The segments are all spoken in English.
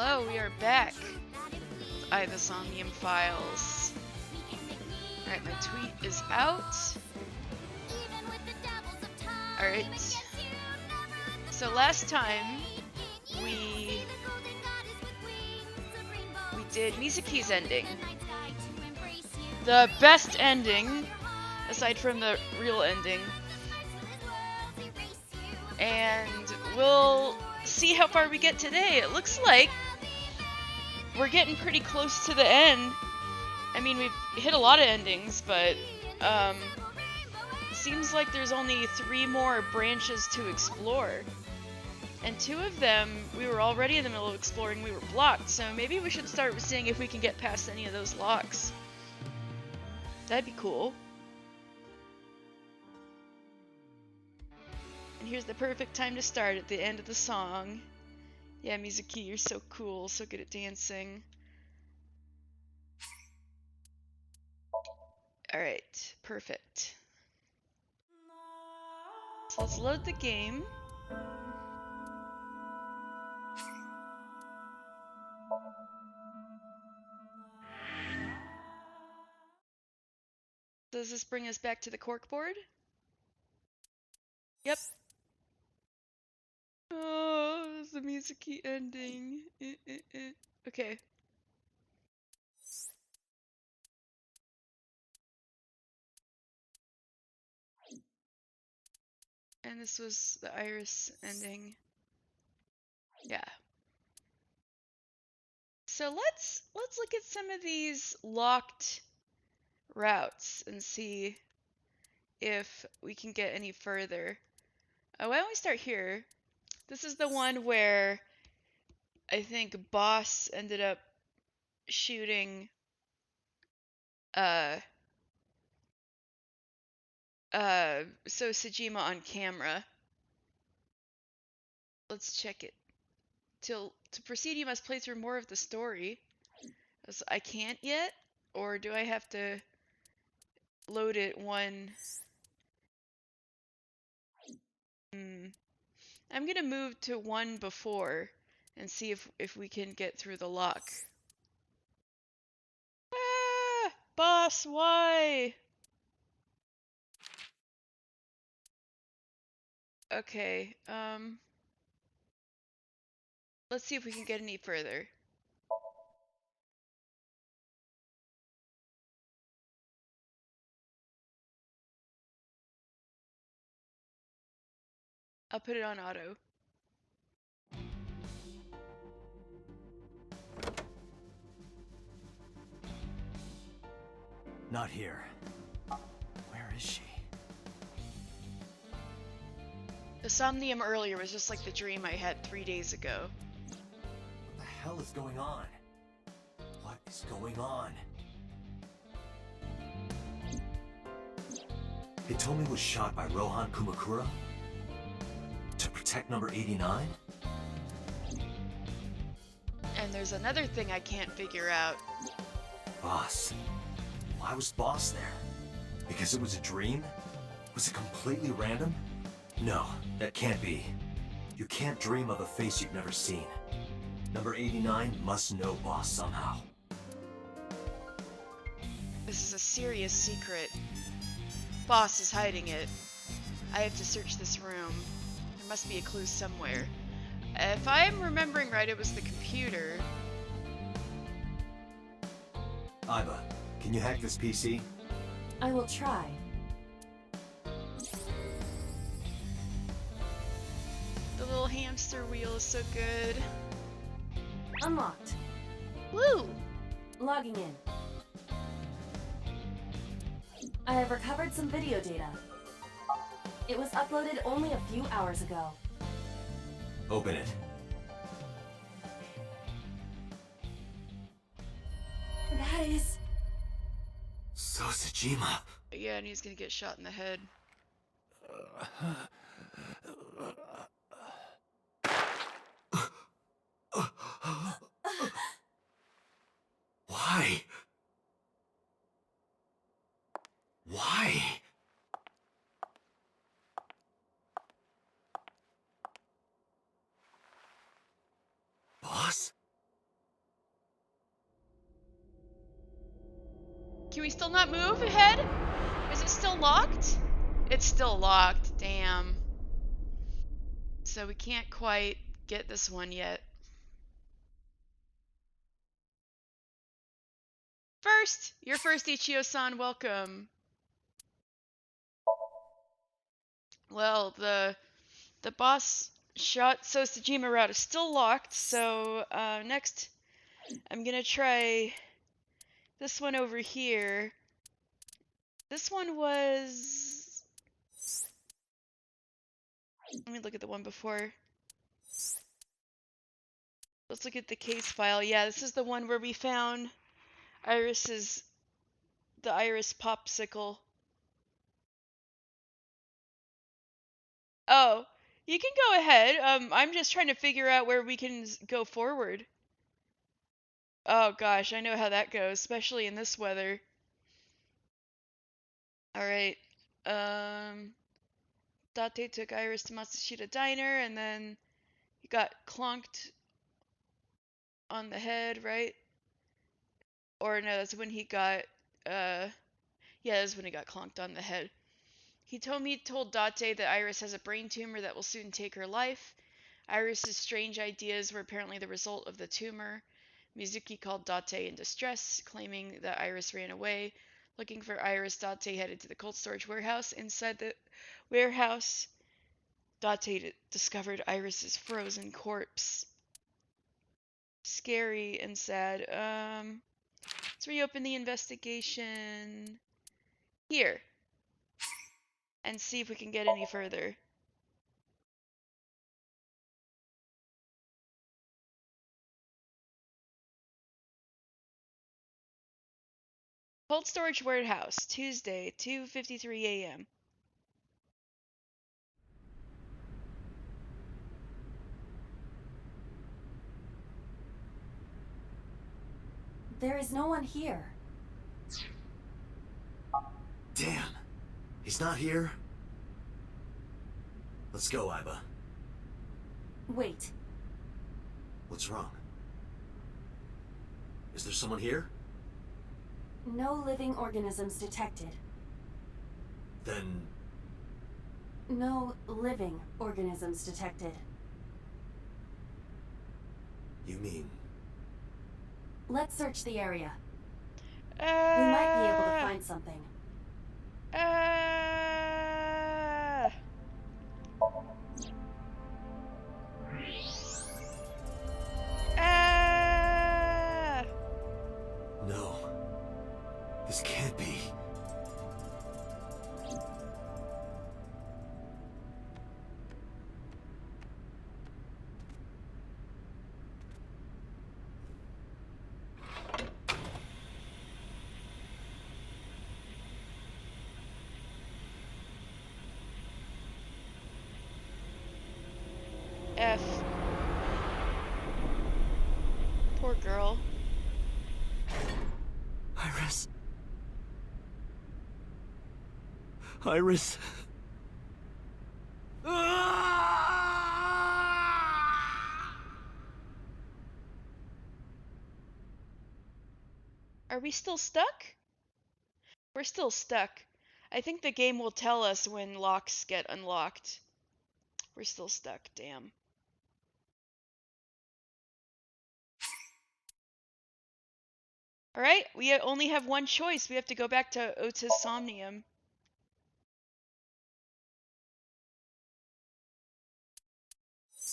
Hello, we are back. AITSF files. Alright, my tweet is out. Alright. So last time we did Mizuki's ending. The best ending, aside from the real ending. And we'll see how far we get today. It looks like we're getting pretty close to the end. I mean, we've hit a lot of endings, but seems like there's only 3 more branches to explore. And 2 of them, we were already in the middle of exploring, we were blocked, so maybe we should start seeing if we can get past any of those locks. That'd be cool. And here's the perfect time to start at the end of the song. Yeah, Mizuki, you're so cool, so good at dancing. Alright, perfect. So let's load the game. Does this bring us back to the corkboard? Yep. Oh, it's the Mizuki ending. Okay. And this was the Iris ending. Yeah. So let's look at some of these locked routes and see if we can get any further. Why don't we start here? This is the one where I think Boss ended up shooting so Sejima on camera. Let's check it. To proceed, you must play through more of the story. So I can't yet? Or do I have to load it one? I'm gonna move to one before and see if we can get through the lock. Ah! Boss, why? Okay, let's see if we can get any further. I'll put it on auto. Not here. Where is she? The somnium earlier was just like the dream I had 3 days ago. What the hell is going on? What is going on? Hitomi was shot by Rohan Kumakura? To protect number 89? And there's another thing I can't figure out. Boss. Why was Boss there? Because it was a dream? Was it completely random? No, that can't be. You can't dream of a face you've never seen. Number 89 must know Boss somehow. This is a serious secret. Boss is hiding it. I have to search this room. There must be a clue somewhere. If I'm remembering right, it was the computer. Aiba, can you hack this PC? I will try. The little hamster wheel is so good. Unlocked. Woo! Logging in. I have recovered some video data. It was uploaded only a few hours ago. Open it. That is... So Sejima. Yeah, and he's gonna get shot in the head. Why? Why? Boss? Can we still not move ahead? Is it still locked? It's still locked, damn. So we can't quite get this one yet. Your first Ichio-san, welcome. Well, the boss shot Sosajima route is still locked, so next I'm gonna try this one over here. This one was... Let me look at the one before. Let's look at the case file. Yeah, this is the one where we found the Iris popsicle. Oh, you can go ahead. I'm just trying to figure out where we can go forward. Oh gosh, I know how that goes, especially in this weather. Alright. Date took Iris to Matsushita Diner, and then he got clonked on the head, right? Or no, that's when he got, yeah, that's when he got clonked on the head. He told Date that Iris has a brain tumor that will soon take her life. Iris's strange ideas were apparently the result of the tumor. Mizuki called Date in distress, claiming that Iris ran away. Looking for Iris, Date headed to the cold storage warehouse. Inside the warehouse, Date discovered Iris's frozen corpse. Scary and sad. Let's reopen the investigation here and see if we can get any further. Cold storage warehouse, Tuesday, 2:53 a.m. There is no one here. Damn. He's not here? Let's go, Aiba. Wait. What's wrong? Is there someone here? No living organisms detected. Then... No living organisms detected. You mean... Let's search the area. We might be able to find something. No. This can't be. F. Poor girl. Iris. Iris. Are we still stuck? We're still stuck. I think the game will tell us when locks get unlocked. We're still stuck, damn. Alright, we only have one choice. We have to go back to Otis Somnium.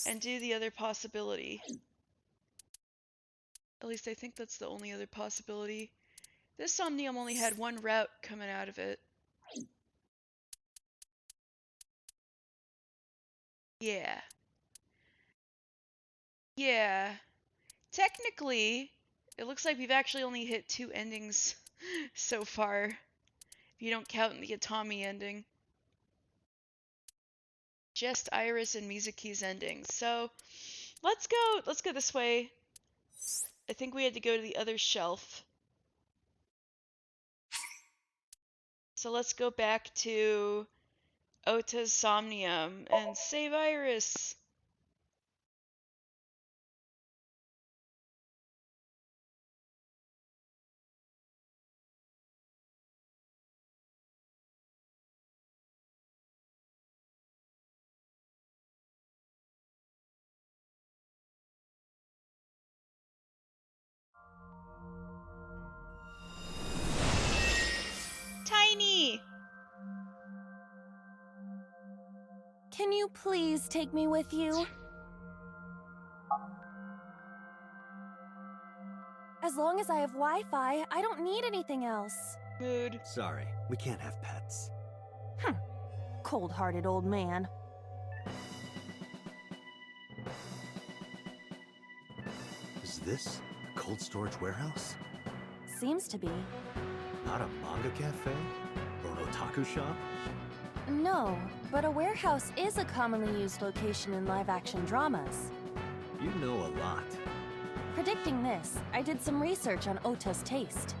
And do the other possibility. At least I think that's the only other possibility. This Somnium only had one route coming out of it. Yeah. Yeah. Technically, it looks like we've actually only hit 2 endings so far. If you don't count the Atami ending. Just Iris and Mizuki's ending. So, let's go this way. I think we had to go to the other shelf. So let's go back to Ota's Somnium and save Iris. Can you please take me with you? As long as I have Wi-Fi, I don't need anything else. Mood. Sorry, we can't have pets. Cold-hearted old man. Is this a cold storage warehouse? Seems to be. Not a manga cafe? Or an otaku shop? No, but a warehouse is a commonly used location in live-action dramas. You know a lot. Predicting this, I did some research on Ota's taste.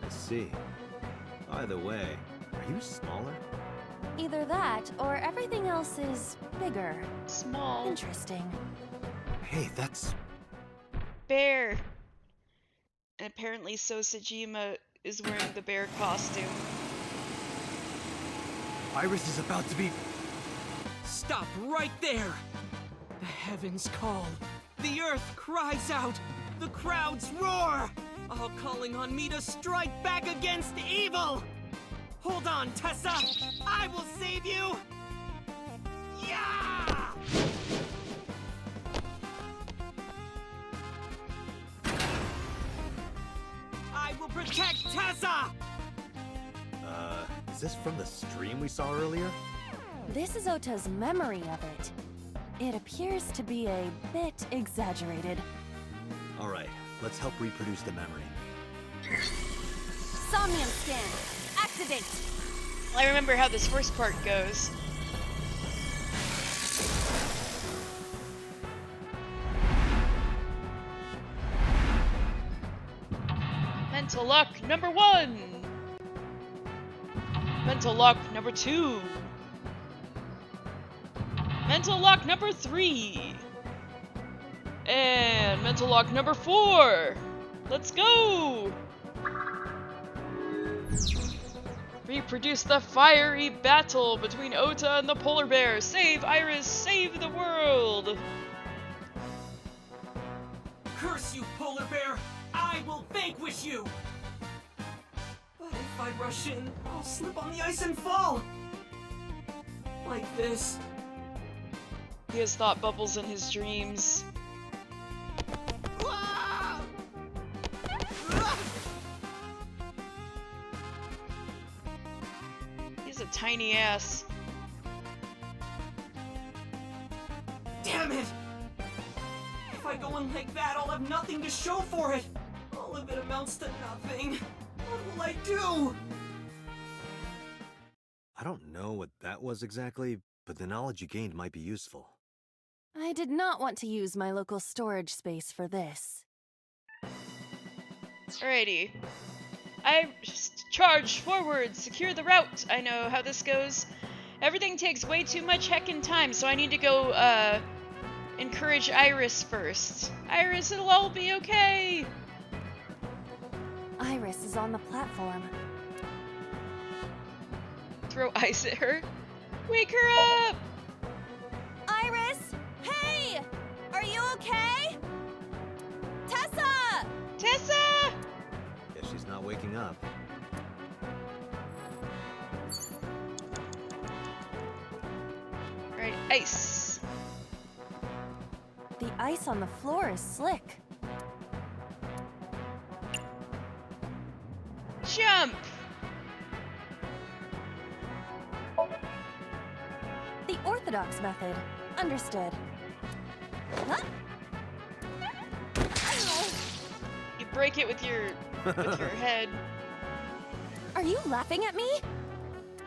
I see. By the way, are you smaller? Either that, or everything else is bigger. Small. Interesting. Hey, that's... Bear. And apparently Sosajima is wearing the bear costume. Iris is about to be... Stop right there! The heavens call. The earth cries out. The crowds roar. All calling on me to strike back against evil. Hold on, Tessa. I will save you. Yeah! I will protect Tessa! Is this from the stream we saw earlier? This is Ota's memory of it. It appears to be a bit exaggerated. Alright, let's help reproduce the memory. Somnium scan! Activate! I remember how this first part goes. Mental lock number 1! Mental lock number 2! Mental lock number 3! And mental lock number 4! Let's go! Reproduce the fiery battle between Ota and the polar bear. Save Iris, save the world! Curse you, polar bear! I will vanquish you! But if I rush in, I'll slip on the ice and fall! Like this. He has thought bubbles in his dreams. Ah! Ah! He's a tiny ass. Damn it! If I go in like that, I'll have nothing to show for it! All of it amounts to nothing. What will I do? I don't know what that was exactly, but the knowledge you gained might be useful. I did not want to use my local storage space for this. Alrighty. I charge forward, secure the route. I know how this goes. Everything takes way too much heckin' time, so I need to go, encourage Iris first. Iris, it'll all be okay! Iris is on the platform. Throw ice at her. Wake her up! Iris! Hey! Are you okay? Tessa! Tessa! Guess she's not waking up. Alright, ice. The ice on the floor is slick. Jump! The orthodox method. Understood. Huh? You break it with your head. Are you laughing at me?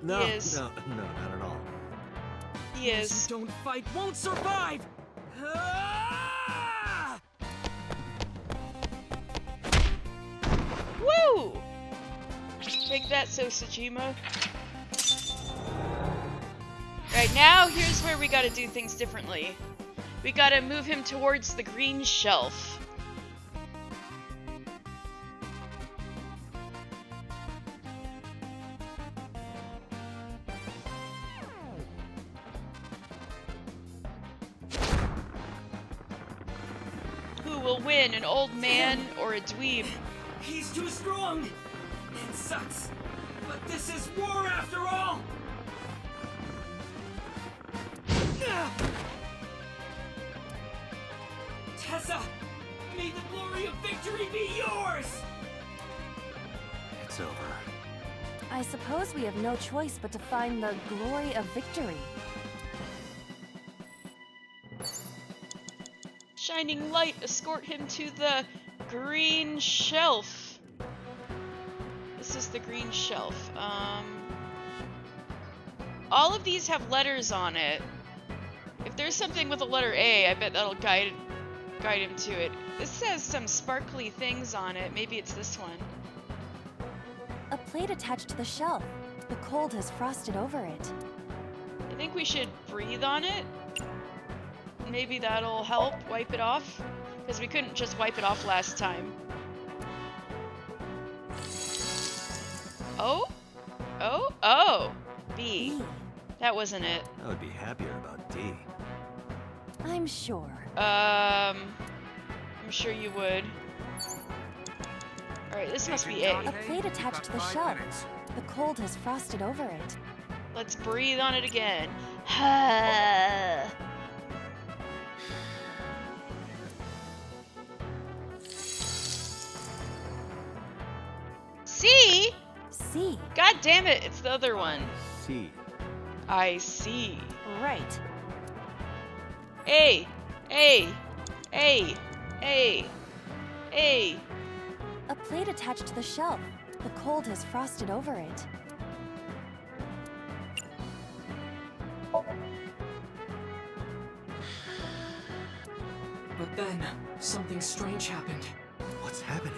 No, He is. no, not at all. He Those is. who don't fight won't survive! Ah! Woo! Take that, Sosajima. Right now, here's where we gotta do things differently. We gotta move him towards the green shelf. Who will win, an old man or a dweeb? He's too strong! It sucks, but this is war after all! Tessa! May the glory of victory be yours! It's over. I suppose we have no choice but to find the glory of victory. Shining light, escort him to the green shelf. This is the green shelf. All of these have letters on it. If there's something with a letter A, I bet that'll guide him to it. This says some sparkly things on it. Maybe it's this one. A plate attached to the shelf. The cold has frosted over it. I think we should breathe on it. Maybe that'll help wipe it off. Because we couldn't just wipe it off last time. Oh? Oh? Oh! B. B. That wasn't it. I would be happier about D. I'm sure. I'm sure you would. Alright, this must be A A. plate attached to the shelf. The cold has frosted over it. Let's breathe on it again. Ha. C? C. God damn it, it's the other one. C. I see. Right. A. A. A. A. A. A plate attached to the shelf. The cold has frosted over it. But then, something strange happened. What's happening?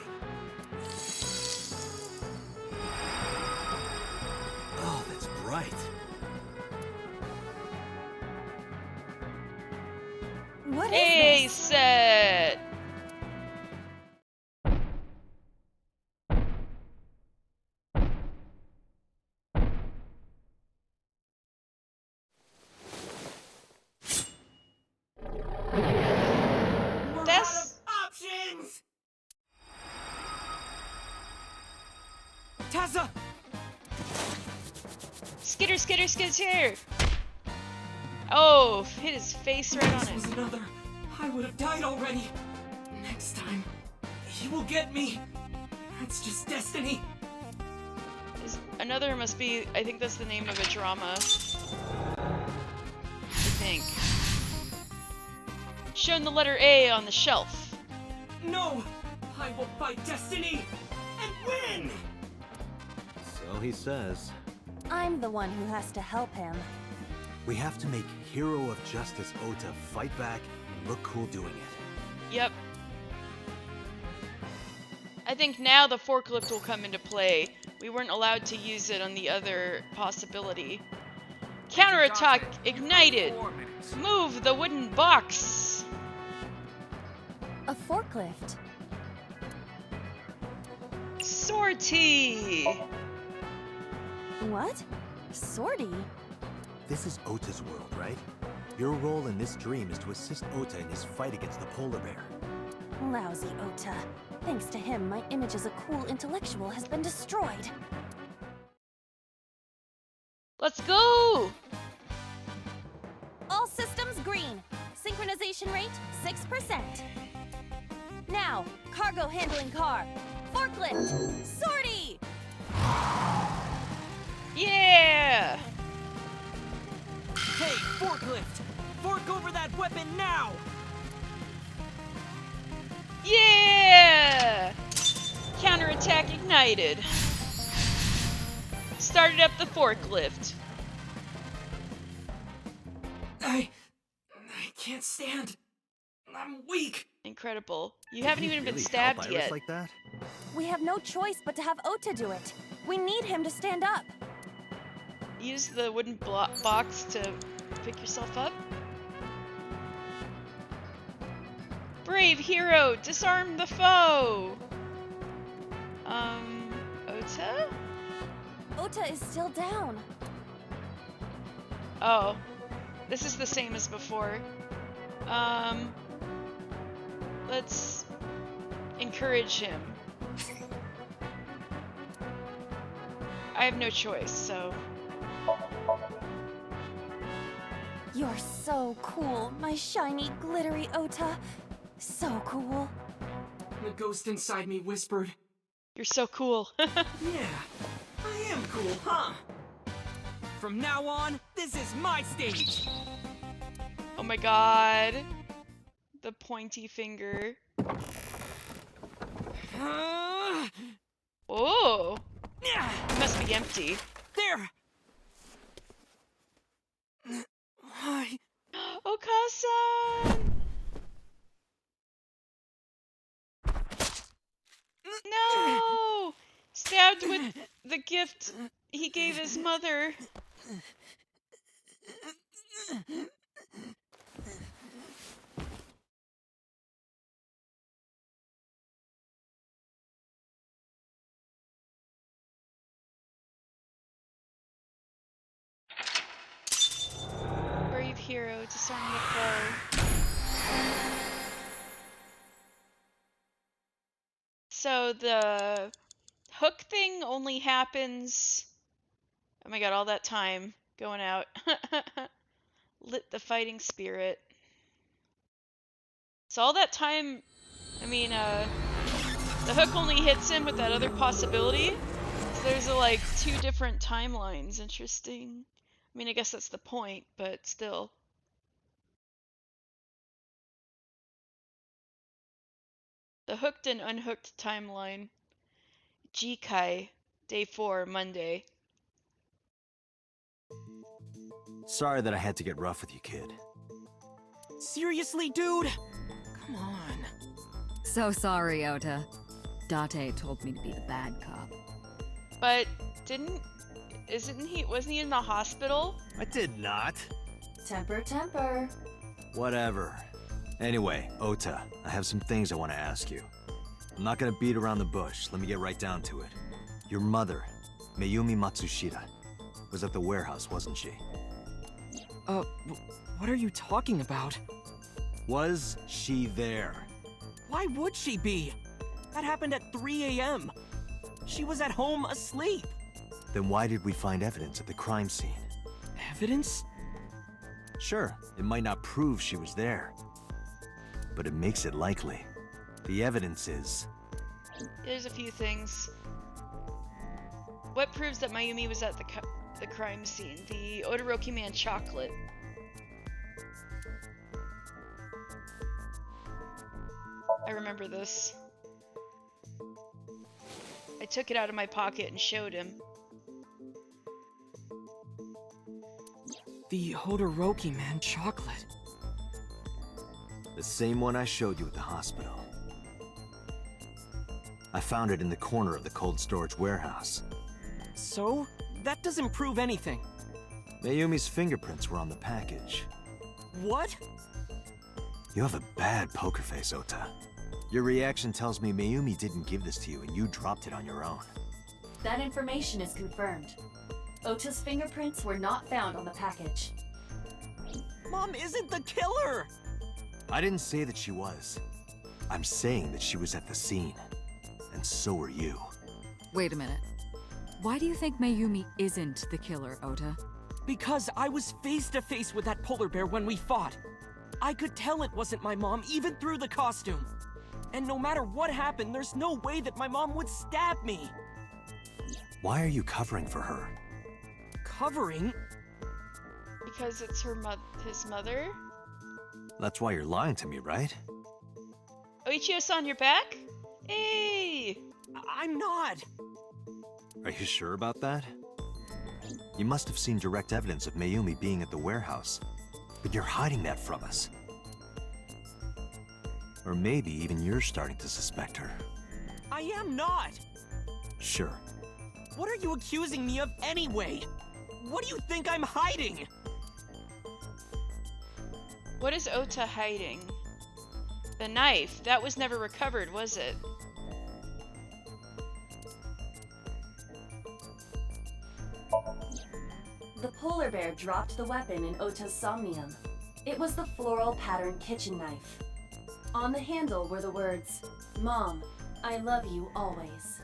Oh, that's bright. What is A this? set. We're That's- out of options! Tessa! Skitter, skitter, skitter. Oh, hit his face right on This was it. another. I would have died already. Next time, he will get me. That's just destiny. Another must be, I think that's the name of a drama. I think. Shown the letter A on the shelf. No! I will fight destiny and win! So he says. I'm the one who has to help him. We have to make Hero of Justice Ota fight back and look cool doing it. Yep. I think now the forklift will come into play. We weren't allowed to use it on the other possibility. Counterattack ignited! Move the wooden box! A forklift. Sortie! What? Sortie? This is Ota's world, right? Your role in this dream is to assist Ota in his fight against the polar bear. Lousy Ota. Thanks to him, my image as a cool intellectual has been destroyed. Let's go! All systems green. Synchronization rate 6%. Now, cargo handling car. Forklift. Sortie! Yeah! Hey, forklift! Fork over that weapon now! Yeah! Counterattack ignited. Started up the forklift. I can't stand. I'm weak. Incredible. You haven't Did he even been really stabbed help Iris yet. like that? We have no choice but to have Ota do it. We need him to stand up. Use the wooden box to pick yourself up. Brave hero, disarm the foe! Ota? Ota is still down. Oh. This is the same as before. Let's encourage him. I have no choice, so... You're so cool, my shiny, glittery Ota. So cool. The ghost inside me whispered, You're so cool. yeah, I am cool, huh? From now on, this is my stage. Oh my god. The pointy finger. Oh, Yeah, it must be empty. there. Why? Okasan! No! Stabbed with the gift he gave his mother. Brave hero, disarm the foe. So the hook thing only happens. Oh my god, all that time going out. Lit the fighting spirit. So all that time, I mean, the hook only hits him with that other possibility. So there's like 2 different timelines. Interesting. I mean, I guess that's the point, but still. The hooked and unhooked timeline. Jikai, day 4, Monday. Sorry that I had to get rough with you, kid. Seriously, dude? Come on. So sorry, Ota. Date told me to be the bad cop. But wasn't he in the hospital? I did not. Temper, temper. Whatever. Anyway, Ota, I have some things I want to ask you. I'm not gonna beat around the bush. Let me get right down to it. Your mother, Mayumi Matsushita, was at the warehouse, wasn't she? What are you talking about? Was she there? Why would she be? That happened at 3 a.m. She was at home asleep. Then why did we find evidence at the crime scene? Evidence? Sure, it might not prove she was there, but it makes it likely. The evidence is... There's a few things. What proves that Mayumi was at the crime scene? The Odoroki Man chocolate. I remember this. I took it out of my pocket and showed him. The Hodoroki Man chocolate. the same one I showed you at the hospital. I found it in the corner of the cold storage warehouse. So? That doesn't prove anything. Mayumi's fingerprints were on the package. What? You have a bad poker face, Ota. Your reaction tells me Mayumi didn't give this to you and you dropped it on your own. That information is confirmed. Ota's fingerprints were not found on the package. Mom isn't the killer! I didn't say that she was. I'm saying that she was at the scene. And so were you. Wait a minute. Why do you think Mayumi isn't the killer, Ota? Because I was face to face with that polar bear when we fought. I could tell it wasn't my mom even through the costume. And no matter what happened, there's no way that my mom would stab me. Why are you covering for her? Covering? Because it's his mother? That's why you're lying to me, right? Oichio-san, you're back? Hey! I'm not. Are you sure about that? You must have seen direct evidence of Mayumi being at the warehouse, but you're hiding that from us. Or maybe even you're starting to suspect her. I am not. Sure. What are you accusing me of anyway? What do you think I'm hiding? What is Ota hiding? The knife. That was never recovered, was it? The polar bear dropped the weapon in Ota's somnium. It was the floral pattern kitchen knife. On the handle were the words, "Mom, I love you always."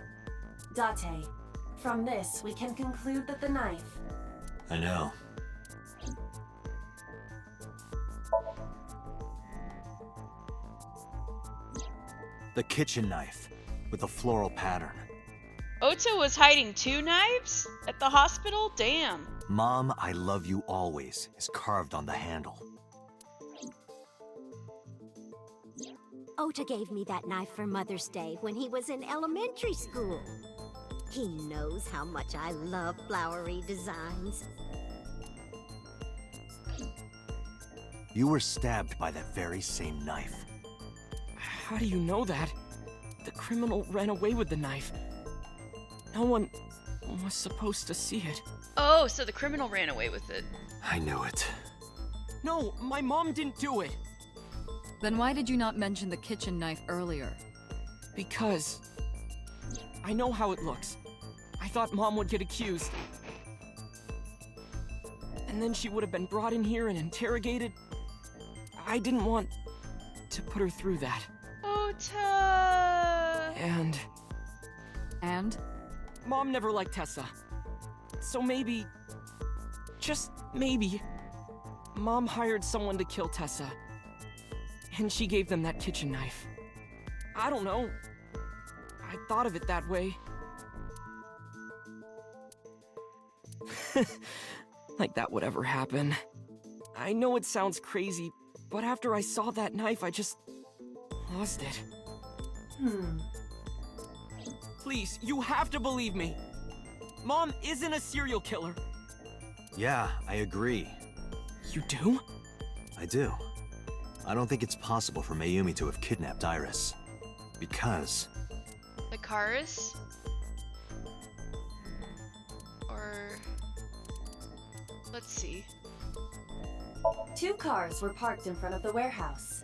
Date. From this, we can conclude that the knife... I know. The kitchen knife, with a floral pattern. Ota was hiding 2 knives? At the hospital? Damn. Mom, I love you always is carved on the handle. Ota gave me that knife for Mother's Day when he was in elementary school. He knows how much I love flowery designs. You were stabbed by that very same knife. How do you know that? The criminal ran away with the knife. No one was supposed to see it. Oh, so the criminal ran away with it. I knew it. No, my mom didn't do it. Then why did you not mention the kitchen knife earlier? Because I know how it looks. I thought Mom would get accused. And then she would have been brought in here and interrogated. I didn't want to put her through that. Ota! And And? Mom never liked Tessa. So maybe, just maybe, Mom hired someone to kill Tessa. And she gave them that kitchen knife. I don't know. I thought of it that way. Like that would ever happen. I know it sounds crazy, but after I saw that knife, I just lost it. Please, you have to believe me. Mom isn't a serial killer. Yeah, I agree. You do? I do. I don't think it's possible for Mayumi to have kidnapped Iris. Because... The cars? Or... Let's see. 2 cars were parked in front of the warehouse.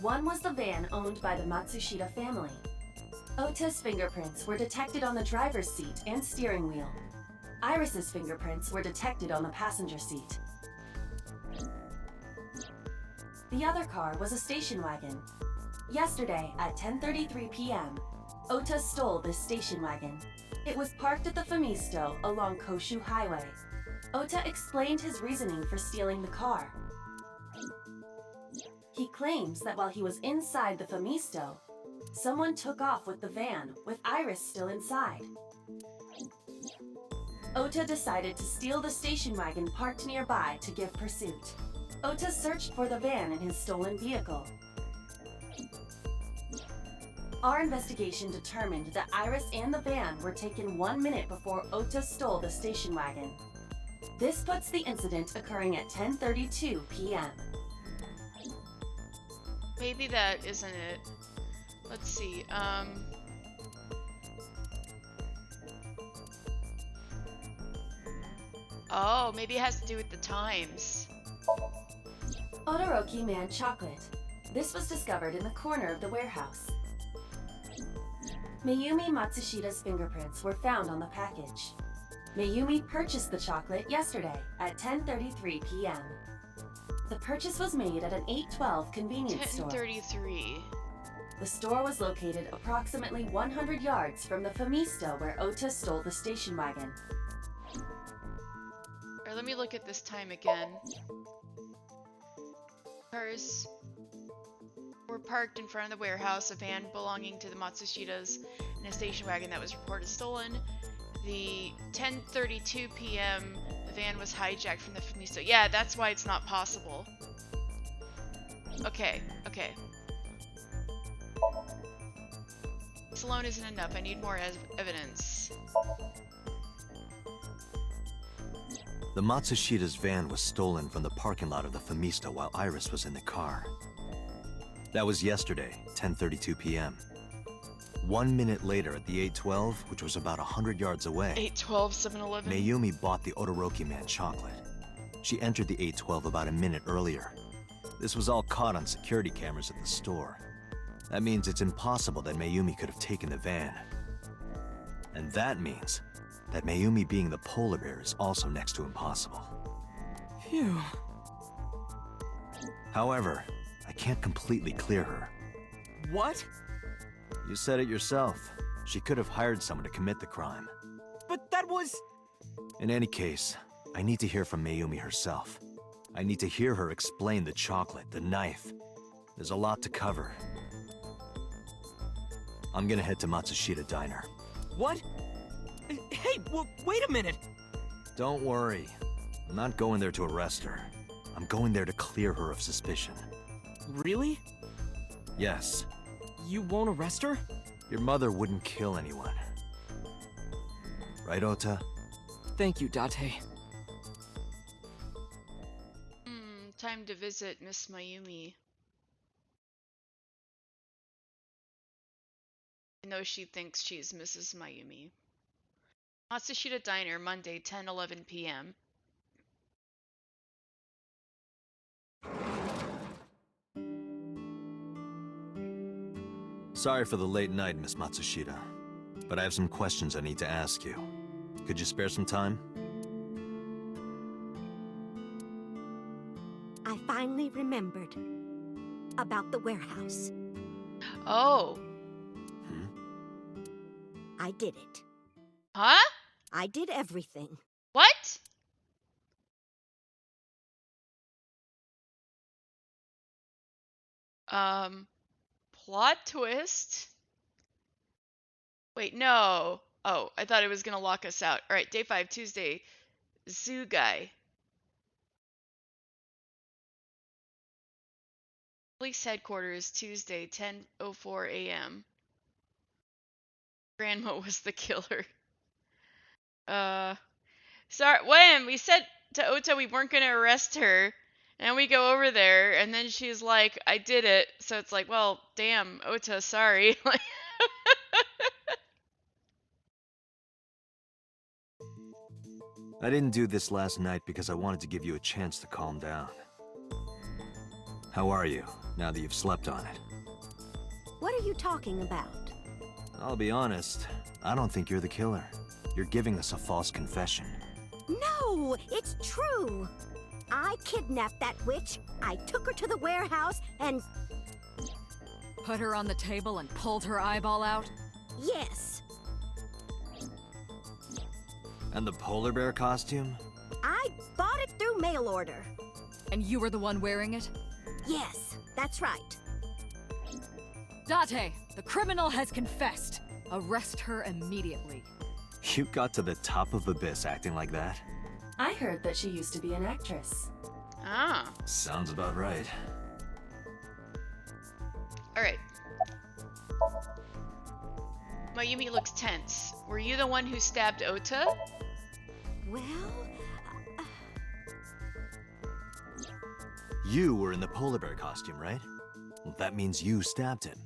One was the van owned by the Matsushita family. Ota's fingerprints were detected on the driver's seat and steering wheel. Iris's fingerprints were detected on the passenger seat. The other car was a station wagon. Yesterday at 10:33 p.m., Ota stole this station wagon. It was parked at the Famisto along Koshu Highway. Ota explained his reasoning for stealing the car. He claims that while he was inside the Famisto, someone took off with the van with Iris still inside. Ota decided to steal the station wagon parked nearby to give pursuit. Ota searched for the van in his stolen vehicle. Our investigation determined that Iris and the van were taken 1 minute before Ota stole the station wagon. This puts the incident occurring at 10:32 p.m. Maybe that isn't it. Let's see, Oh, maybe it has to do with the times. Todoroki Man chocolate. This was discovered in the corner of the warehouse. Mayumi Matsushita's fingerprints were found on the package. Mayumi purchased the chocolate yesterday at 10:33 p.m. The purchase was made at an 812 convenience store. 10:33. The store was located approximately 100 yards from the Famisto where Ota stole the station wagon. Or let me look at this time again. Cars were parked in front of the warehouse, a van belonging to the Matsushitas, and a station wagon that was reported stolen. The 10:32 p.m. the van was hijacked from the Famisto. Yeah, that's why it's not possible. Okay, okay. This alone isn't enough. I need more evidence. The Matsushita's van was stolen from the parking lot of the Famisto while Iris was in the car. That was yesterday, 10:32 p.m. 1 minute later at the 812, which was about 100 yards away, 812 7-Eleven. Mayumi bought the Todoroki Man chocolate. She entered the 812 about a minute earlier. This was all caught on security cameras at the store. That means it's impossible that Mayumi could have taken the van. And that means that Mayumi being the polar bear is also next to impossible. Phew. However, I can't completely clear her. What? You said it yourself. She could have hired someone to commit the crime. But that was... In any case, I need to hear from Mayumi herself. I need to hear her explain the chocolate, the knife. There's a lot to cover. I'm gonna head to Matsushita Diner. What? Hey, wait a minute! Don't worry. I'm not going there to arrest her. I'm going there to clear her of suspicion. Really? Yes. You won't arrest her? Your mother wouldn't kill anyone. Right, Ota? Thank you, Date. Time to visit Miss Mayumi. I know she thinks she's Mrs. Mayumi. Matsushita Diner, Monday, 10:11 p.m. Sorry for the late night, Miss Matsushita, but I have some questions I need to ask you. Could you spare some time? I finally remembered about the warehouse. Oh. I did it. Huh? I did everything. What? Plot twist? Wait, no. Oh, I thought it was gonna lock us out. Alright, day 5, Tuesday. Zoo guy. Police headquarters, Tuesday, 10:04 a.m. Grandma was the killer. Sorry, when we said to Ota we weren't gonna arrest her, and we go over there, and then she's like, I did it. So it's like, well, damn, Ota, sorry. Like, I didn't do this last night because I wanted to give you a chance to calm down. How are you, now that you've slept on it? What are you talking about? I'll be honest, I don't think you're the killer. You're giving us a false confession. No, it's true. I kidnapped that witch. I took her to the warehouse and... Put her on the table and pulled her eyeball out? Yes, And the polar bear costume? I bought it through mail order. And you were the one wearing it? Yes, that's right. Date, the criminal has confessed. Arrest her immediately. You got to the top of Abyss acting like that? I heard that she used to be an actress. ah. Sounds about right. Alright. Mayumi looks tense. Were you the one who stabbed Ota? Well, You were in the polar bear costume, right? Well, that means you stabbed him.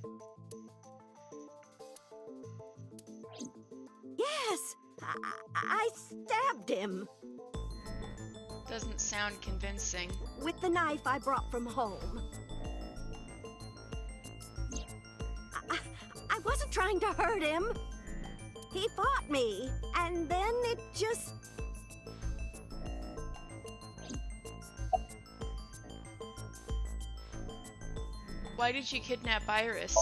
yes, I stabbed him Doesn't sound convincing. with the knife I brought from home. I wasn't trying to hurt him. He fought me, and then it just... Why did you kidnap Iris?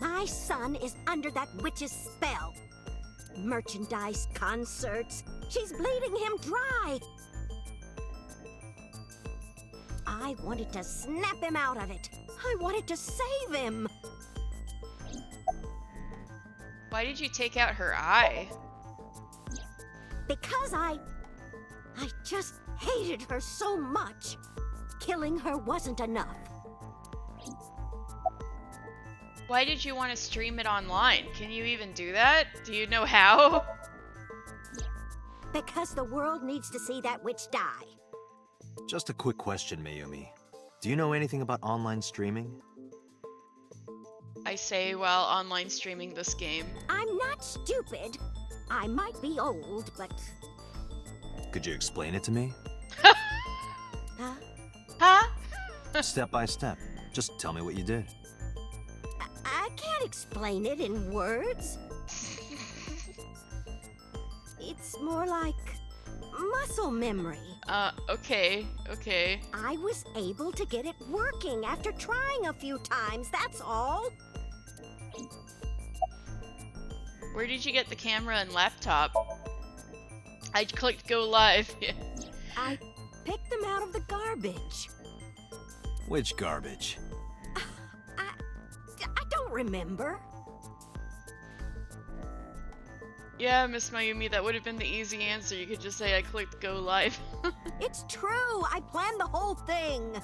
My son is under that witch's spell. Merchandise, concerts. She's bleeding him dry. I wanted to snap him out of it. I wanted to save him. Why did you take out her eye? Because I just hated her so much. Killing her wasn't enough. Why did you want to stream it online? Can you even do that? Do you know how? Because the world needs to see that witch die. Just a quick question, Mayumi. Do you know anything about online streaming? I say while online streaming this game. I'm not stupid. I might be old, but... Could you explain it to me? Huh? Huh? Step by step. Just tell me what you did. I can't explain it in words. It's more like muscle memory. Okay. I was able to get it working after trying a few times, that's all. Where did you get the camera and laptop? I clicked go live. I picked them out of the garbage. Which garbage? I don't remember. Yeah, Miss Mayumi, that would have been the easy answer. You could just say I clicked go live. It's true. I planned the whole thing.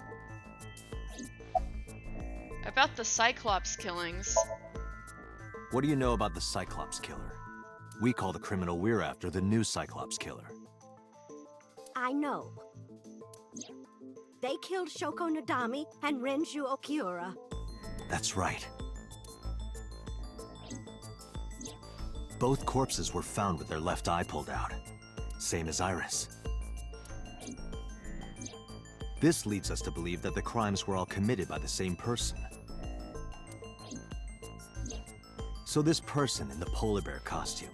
About the Cyclops killings. What do you know about the Cyclops killer? We call the criminal we're after the new Cyclops killer. I know. They killed Shoko Nadami and Renju Okiura. That's right. Both corpses were found with their left eye pulled out. Same as Iris. This leads us to believe that the crimes were all committed by the same person. So this person in the polar bear costume,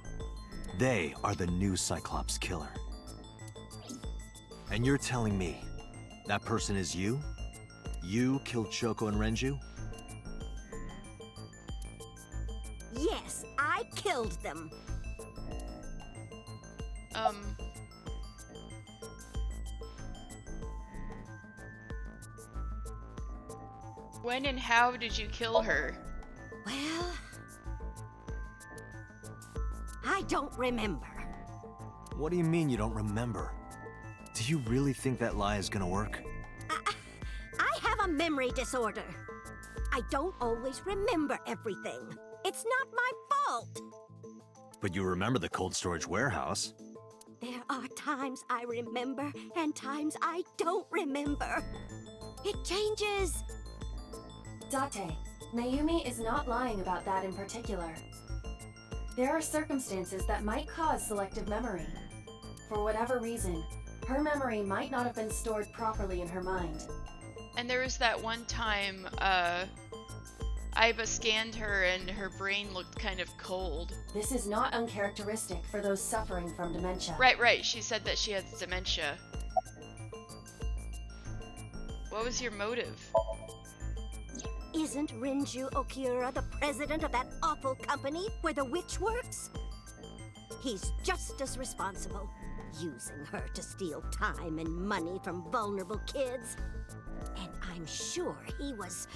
they are the new Cyclops killer. And you're telling me that person is you? You killed Shoko and Renju? Yes, I killed them. When and how did you kill her? Well, I don't remember. What do you mean you don't remember? Do you really think that lie is gonna work? I have a memory disorder. I don't always remember everything. It's not my fault. But you remember the cold storage warehouse. There are times I remember and times I don't remember. It changes. Date, Mayumi is not lying about that in particular. There are circumstances that might cause selective memory. For whatever reason, her memory might not have been stored properly in her mind. And there was that one time, Aiba scanned her and her brain looked kind of cold. This is not uncharacteristic for those suffering from dementia. Right. She said that she has dementia. What was your motive? Isn't Renju Okiura the president of that awful company where the witch works? He's just as responsible, using her to steal time and money from vulnerable kids. And I'm sure he was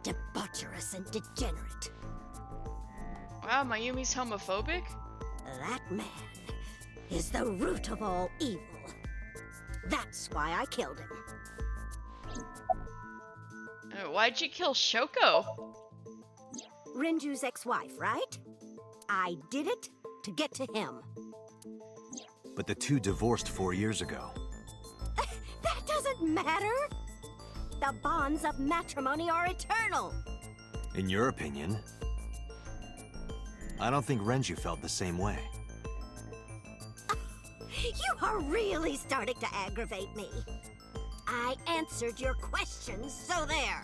debaucherous and degenerate. Wow, Mayumi's homophobic? That man is the root of all evil. That's why I killed him. Why'd you kill Shoko? Renju's ex-wife, right? I did it to get to him. But the two divorced 4 years ago. That doesn't matter. The bonds of matrimony are eternal. In your opinion, I don't think Renju felt the same way. You are really starting to aggravate me. I answered your questions, so there.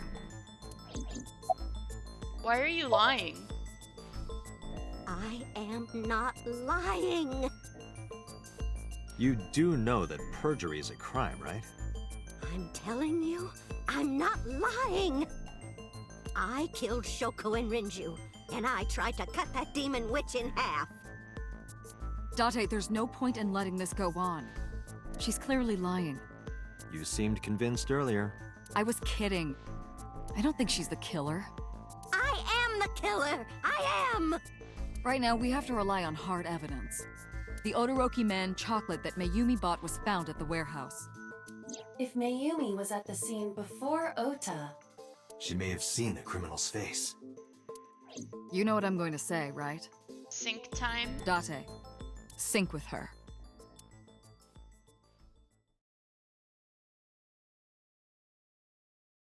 Why are you lying? I am not lying. You do know that perjury is a crime, right? I'm telling you, I'm not lying. I killed Shoko and Renju, and I tried to cut that demon witch in half. Date, there's no point in letting this go on. She's clearly lying. You seemed convinced earlier. I was kidding. I don't think she's the killer. I am the killer! I am! Right now, we have to rely on hard evidence. The Odoroki Man chocolate that Mayumi bought was found at the warehouse. If Mayumi was at the scene before Ota, She may have seen the criminal's face. You know what I'm going to say, right? Sync time? Date, sync with her.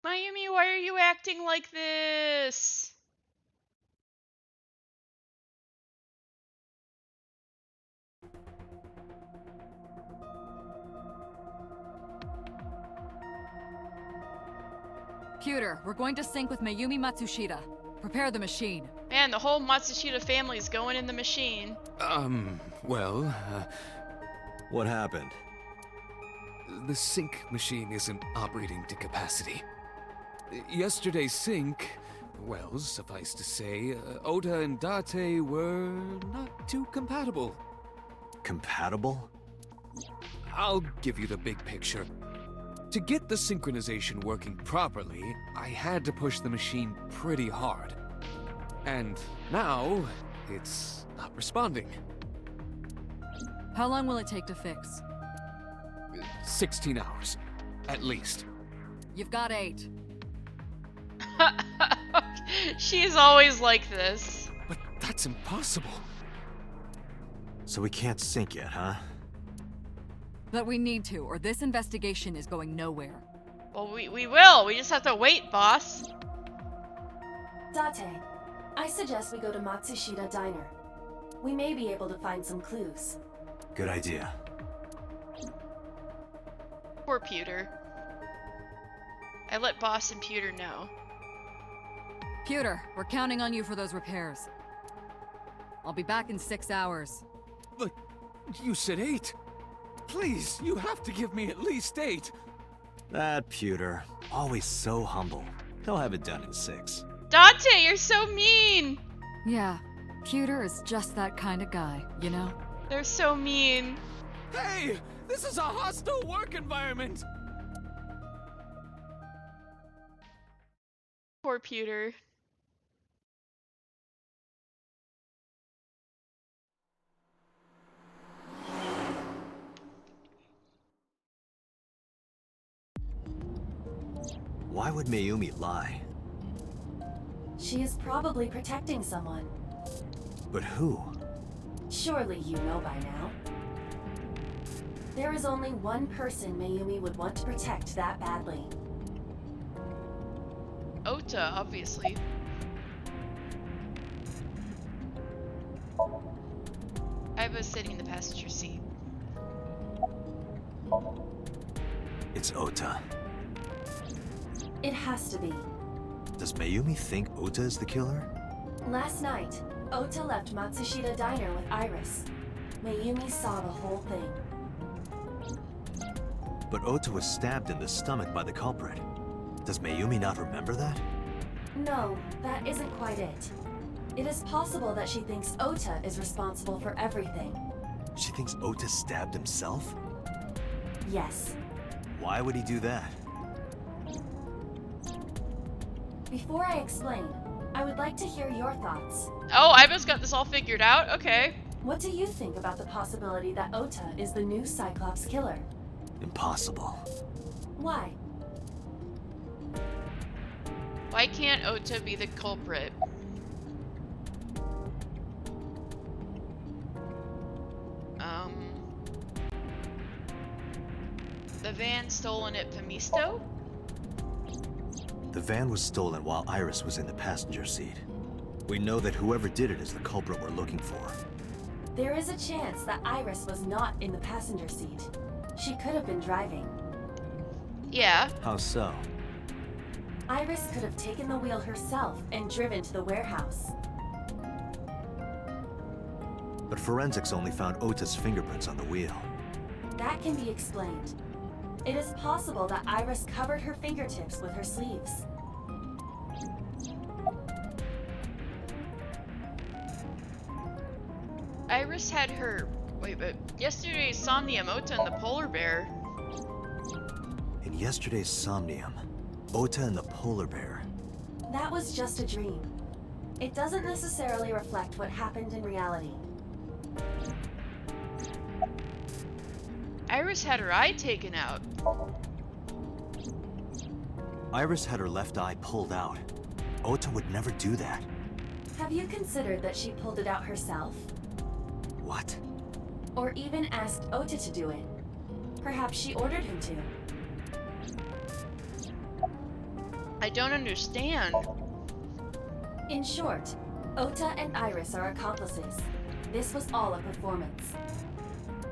Mayumi, why are you acting like this? Computer, we're going to sync with Mayumi Matsushita. Prepare the machine. Man, the whole Matsushita family's going in the machine. Well, What happened? the sync machine isn't operating to capacity. Yesterday's sync, well, suffice to say, Ota and Date were not too compatible. Compatible? I'll give you the big picture. To get the synchronization working properly, I had to push the machine pretty hard. And now, it's not responding. How long will it take to fix? 16 hours, at least. You've got 8. She's always like this. But that's impossible. So we can't sync yet, huh? But we need to, or this investigation is going nowhere. Well, we will. We just have to wait, boss. Date, I suggest we go to Matsushita Diner. We may be able to find some clues. Good idea. Poor Pewter. I let Boss and Pewter know. Pewter, we're counting on you for those repairs. I'll be back in 6 hours. But you said 8. Please, you have to give me at least 8. That Pewter, always so humble. He'll have it done in 6. Dante, you're so mean! Yeah, Pewter is just that kind of guy, you know? They're so mean. Hey, this is a hostile work environment. Poor Pewter. Why would Mayumi lie? She is probably protecting someone. But who? Surely you know by now. There is only one person Mayumi would want to protect that badly. Ota, obviously. I was sitting in the passenger seat. It's Ota. It has to be. Does Mayumi think Ota is the killer? Last night, Ota left Matsushita Diner with Iris. Mayumi saw the whole thing. But Ota was stabbed in the stomach by the culprit. Does Mayumi not remember that? No, that isn't quite it. It is possible that she thinks Ota is responsible for everything. She thinks Ota stabbed himself? Yes. Why would he do that? Before I explain, I would like to hear your thoughts. Oh, Iva's got this all figured out? Okay. What do you think about the possibility that Ota is the new Cyclops killer? Impossible. Why? Why can't Ota be the culprit? The van stolen at Pamisto? The van was stolen while Iris was in the passenger seat. We know that whoever did it is the culprit we're looking for. There is a chance that Iris was not in the passenger seat. She could have been driving. Yeah. How so? Iris could have taken the wheel herself and driven to the warehouse. But forensics only found Ota's fingerprints on the wheel. That can be explained. It is possible that Iris covered her fingertips with her sleeves. Iris had her... Wait, but yesterday's Somnium, Ota, and the polar bear. In yesterday's Somnium, Ota and the polar bear. That was just a dream. It doesn't necessarily reflect what happened in reality. Iris had her eye taken out. Iris had her left eye pulled out. Ota would never do that. Have you considered that she pulled it out herself? What? Or even asked Ota to do it? Perhaps she ordered him to. I don't understand. In short, Ota and Iris are accomplices. This was all a performance.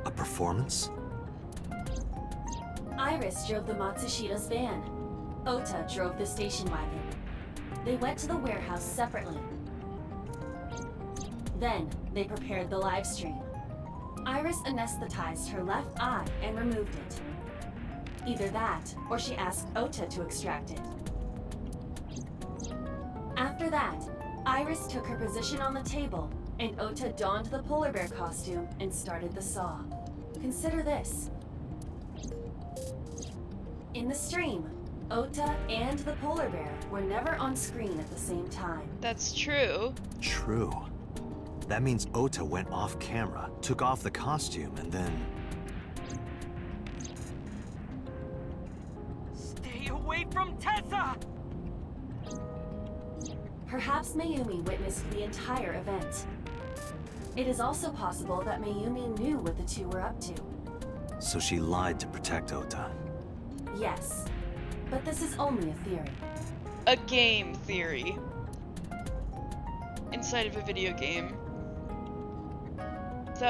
A performance? Iris drove the Matsushita's van. Ota drove the station wagon. They went to the warehouse separately. Then, they prepared the live stream. Iris anesthetized her left eye and removed it. Either that, or she asked Ota to extract it. After that, Iris took her position on the table, and Ota donned the polar bear costume and started the saw. Consider this. In the stream, Ota and the polar bear were never on screen at the same time. That's true. True. That means Ota went off camera, took off the costume, and then... Stay away from Tessa! Perhaps Mayumi witnessed the entire event. It is also possible that Mayumi knew what the two were up to. So she lied to protect Ota. Yes, but this is only a theory. A game theory. Inside of a video game. So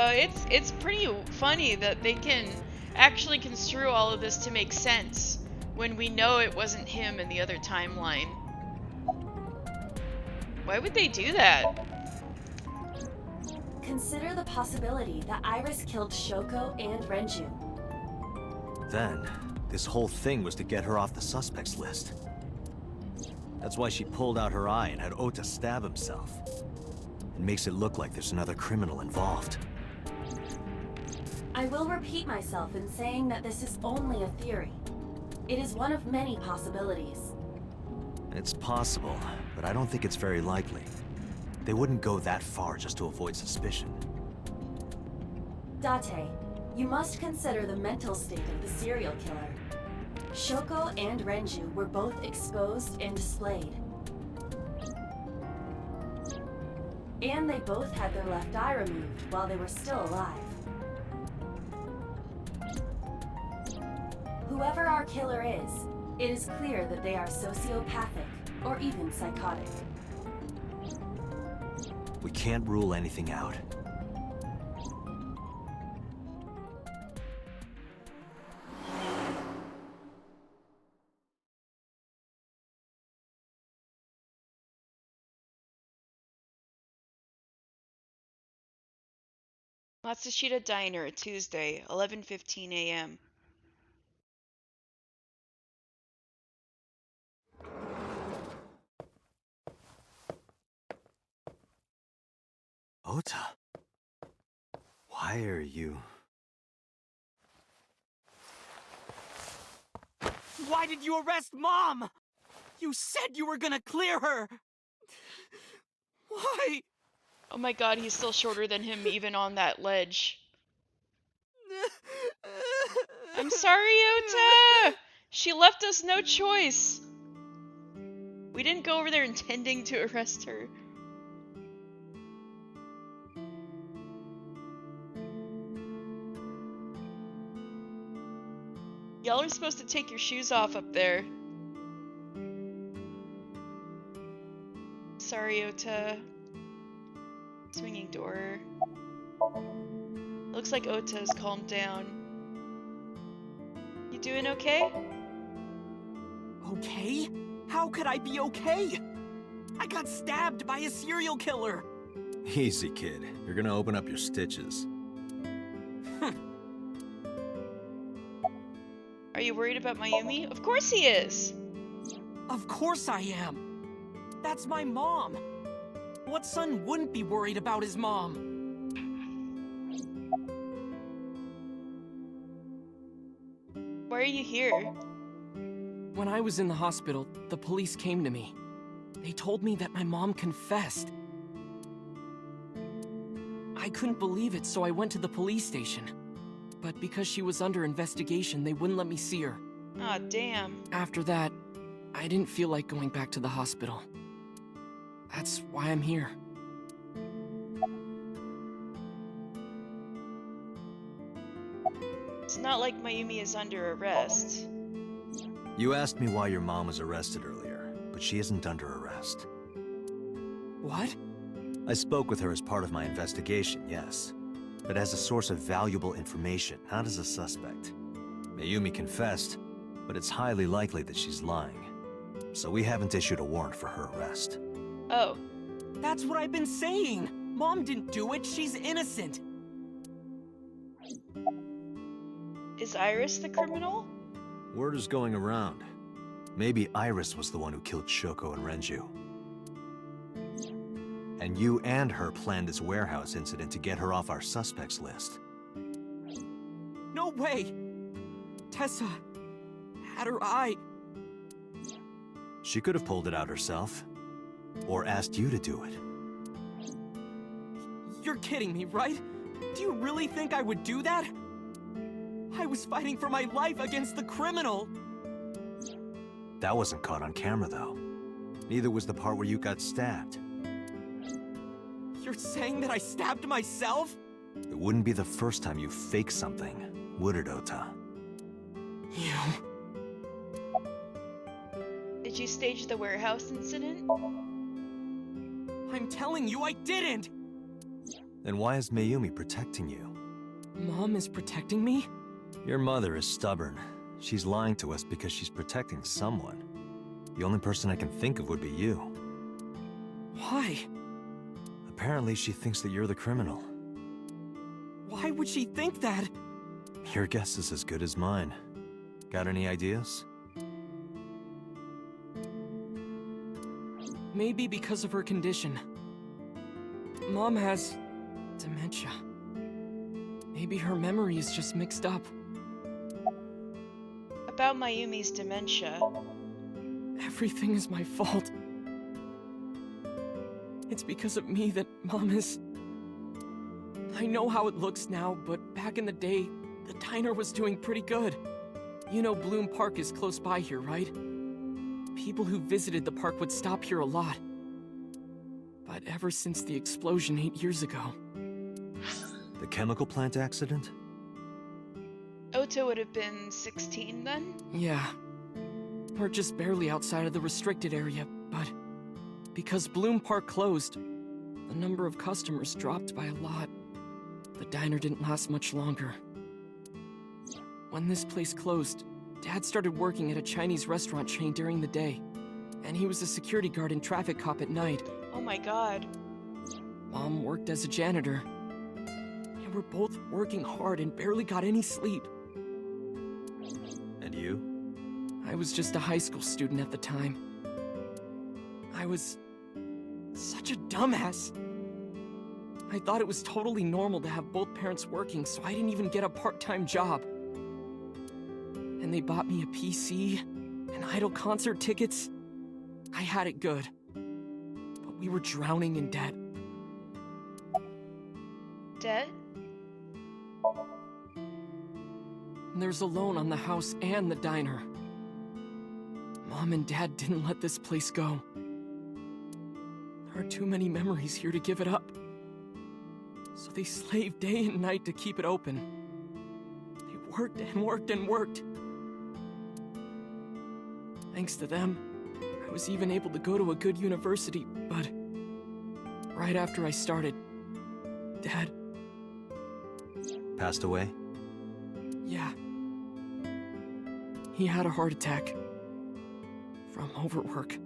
it's pretty funny that they can actually construe all of this to make sense when we know it wasn't him in the other timeline. Why would they do that? Consider the possibility that Iris killed Shoko and Renju. Then, this whole thing was to get her off the suspects list. That's why she pulled out her eye and had Ota stab himself. It makes it look like there's another criminal involved. I will repeat myself in saying that this is only a theory. It is one of many possibilities. It's possible, but I don't think it's very likely. They wouldn't go that far just to avoid suspicion. Date, you must consider the mental state of the serial killer. Shoko and Renju were both exposed and displayed. And they both had their left eye removed while they were still alive. Whoever our killer is, it is clear that they are sociopathic or even psychotic. We can't rule anything out. Matsushita Diner, Tuesday, 11:15 a.m. Ota? Why are you... Why did you arrest Mom? You said you were gonna clear her! Why? Oh my god, he's still shorter than him even on that ledge. I'm sorry, Ota! She left us no choice. We didn't go over there intending to arrest her. Y'all are supposed to take your shoes off up there. Sorry, Ota. Swinging door. Looks like Ota's calmed down. You doing okay? Okay? How could I be okay? I got stabbed by a serial killer. Easy, kid. You're gonna open up your stitches. Are you worried about Mayumi? Of course he is! Of course I am. That's my mom. What son wouldn't be worried about his mom? Why are you here? When I was in the hospital, the police came to me. They told me that my mom confessed. I couldn't believe it, so I went to the police station. But because she was under investigation, they wouldn't let me see her. Aw, damn. After that, I didn't feel like going back to the hospital. That's why I'm here. It's not like Mayumi is under arrest. You asked me why your mom was arrested earlier, but she isn't under arrest. What? I spoke with her as part of my investigation, yes. But as a source of valuable information, not as a suspect. Mayumi confessed, but it's highly likely that she's lying. So we haven't issued a warrant for her arrest. Oh. That's what I've been saying! Mom didn't do it, she's innocent! Is Iris the criminal? Word is going around. Maybe Iris was the one who killed Shoko and Renju. And you and her planned this warehouse incident to get her off our suspects list. No way! Tessa, had her eye. She could have pulled it out herself. Or asked you to do it. You're kidding me, right? Do you really think I would do that? I was fighting for my life against the criminal. That wasn't caught on camera, though. Neither was the part where you got stabbed. You're saying that I stabbed myself? It wouldn't be the first time you faked something, would it, Ota? You... Did you stage the warehouse incident? I'm telling you, I didn't! Then why is Mayumi protecting you? Mom is protecting me? Your mother is stubborn. She's lying to us because she's protecting someone. The only person I can think of would be you. Why? Apparently, she thinks that you're the criminal. Why would she think that? Your guess is as good as mine. Got any ideas? Maybe because of her condition. Mom has dementia. Maybe her memory is just mixed up. About Mayumi's dementia. Everything is my fault. It's because of me that Mom is... I know how it looks now, but back in the day, the diner was doing pretty good. You know Bloom Park is close by here, right? People who visited the park would stop here a lot. But ever since the explosion 8 years ago... The chemical plant accident? Ota would have been 16 then? Yeah. We're just barely outside of the restricted area, but... because Bloom Park closed, the number of customers dropped by a lot. The diner didn't last much longer. When this place closed, Dad started working at a Chinese restaurant chain during the day, and he was a security guard and traffic cop at night. Oh my god. Mom worked as a janitor. And we're both working hard and barely got any sleep. And you? I was just a high school student at the time. I was such a dumbass. I thought it was totally normal to have both parents working, so I didn't even get a part-time job. And they bought me a PC and idol concert tickets. I had it good. But we were drowning in debt. Debt? And there's a loan on the house and the diner. Mom and Dad didn't let this place go. There are too many memories here to give it up. So they slaved day and night to keep it open. They worked and worked and worked. Thanks to them, I was even able to go to a good university, but right after I started, Dad... Passed away? Yeah. He had a heart attack. From overwork.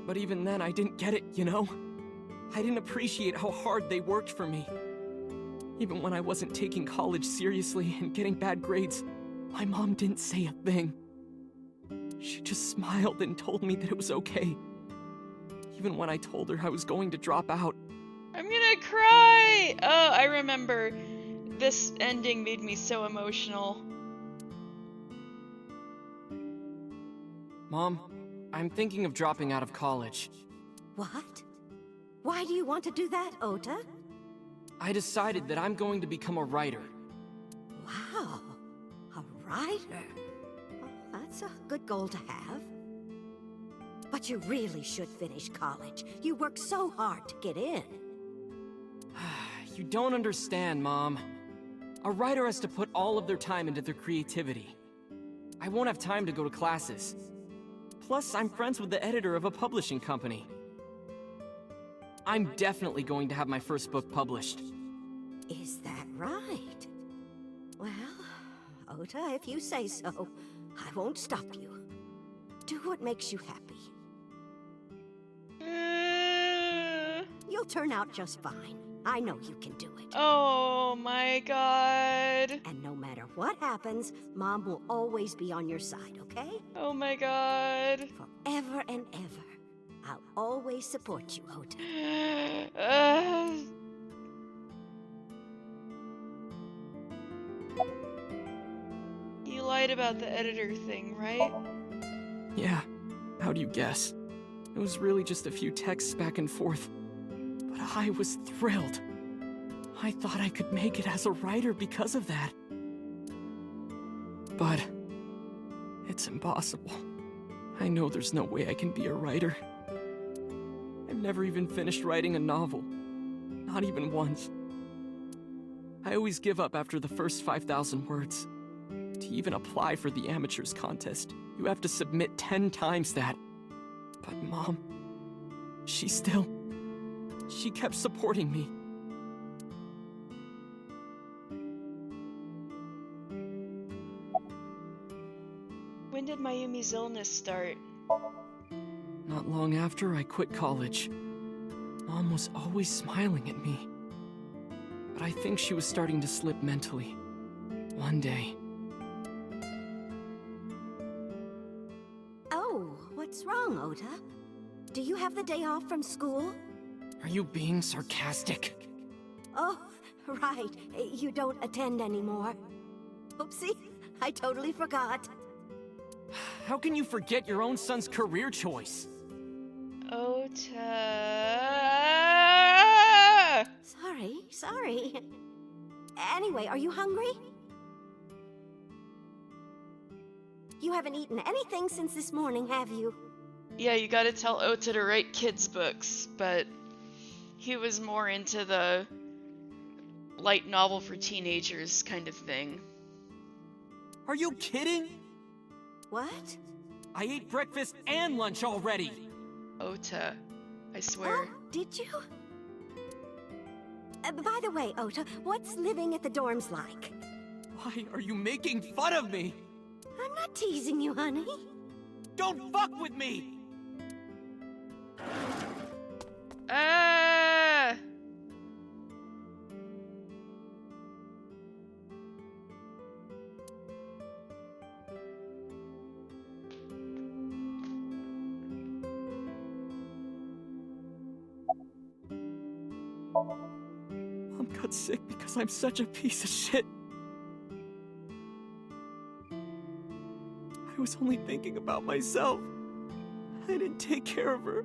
But even then, I didn't get it, you know? I didn't appreciate how hard they worked for me. Even when I wasn't taking college seriously and getting bad grades, my mom didn't say a thing. She just smiled and told me that it was okay. Even when I told her I was going to drop out. I'm gonna cry! Oh, I remember. This ending made me so emotional. Mom, I'm thinking of dropping out of college. What? Why do you want to do that, Ota? I decided that I'm going to become a writer. Wow, a writer. Well, that's a good goal to have. But you really should finish college. You worked so hard to get in. You don't understand, Mom. A writer has to put all of their time into their creativity. I won't have time to go to classes. Plus, I'm friends with the editor of a publishing company. I'm definitely going to have my first book published. Is that right? Well, Ota, if you say so, I won't stop you. Do what makes you happy. You'll turn out just fine. I know you can do it. Oh my god. And no matter what happens, Mom will always be on your side, okay? Oh my god. Forever and ever. I'll always support you, Ota. You lied right about the editor thing, right? Yeah, how do you guess? It was really just a few texts back and forth. But I was thrilled. I thought I could make it as a writer because of that. But it's impossible. I know there's no way I can be a writer. I've never even finished writing a novel. Not even once. I always give up after the first 5,000 words. To even apply for the amateurs contest, you have to submit 10 times that. But Mom, she kept supporting me. When did Mayumi's illness start? Not long after I quit college. Mom was always smiling at me. But I think she was starting to slip mentally. One day. Oh, what's wrong, Ota? Do you have the day off from school? Are you being sarcastic? Oh, right. You don't attend anymore. Oopsie, I totally forgot. How can you forget your own son's career choice? Ota! Sorry. Anyway, are you hungry? You haven't eaten anything since this morning, have you? Yeah, you gotta tell Ota to write kids' books, but he was more into the light novel for teenagers kind of thing. Are you kidding? What? I ate breakfast and lunch already! Ota, I swear. Oh, did you? By the way, Ota, what's living at the dorms like? Why are you making fun of me? I'm not teasing you, honey. Don't fuck with me! Ah! Mom got sick because I'm such a piece of shit. I was only thinking about myself. I didn't take care of her.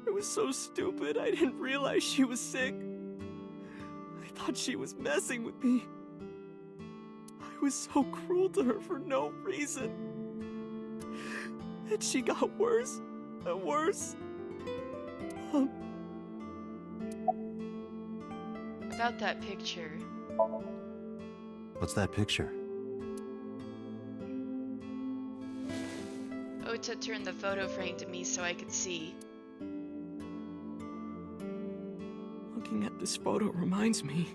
I was so stupid, I didn't realize she was sick. I thought she was messing with me. I was so cruel to her for no reason. And she got worse and worse. Mom, About that picture. What's that picture? Ota turned the photo frame to me so I could see. looking at this photo reminds me.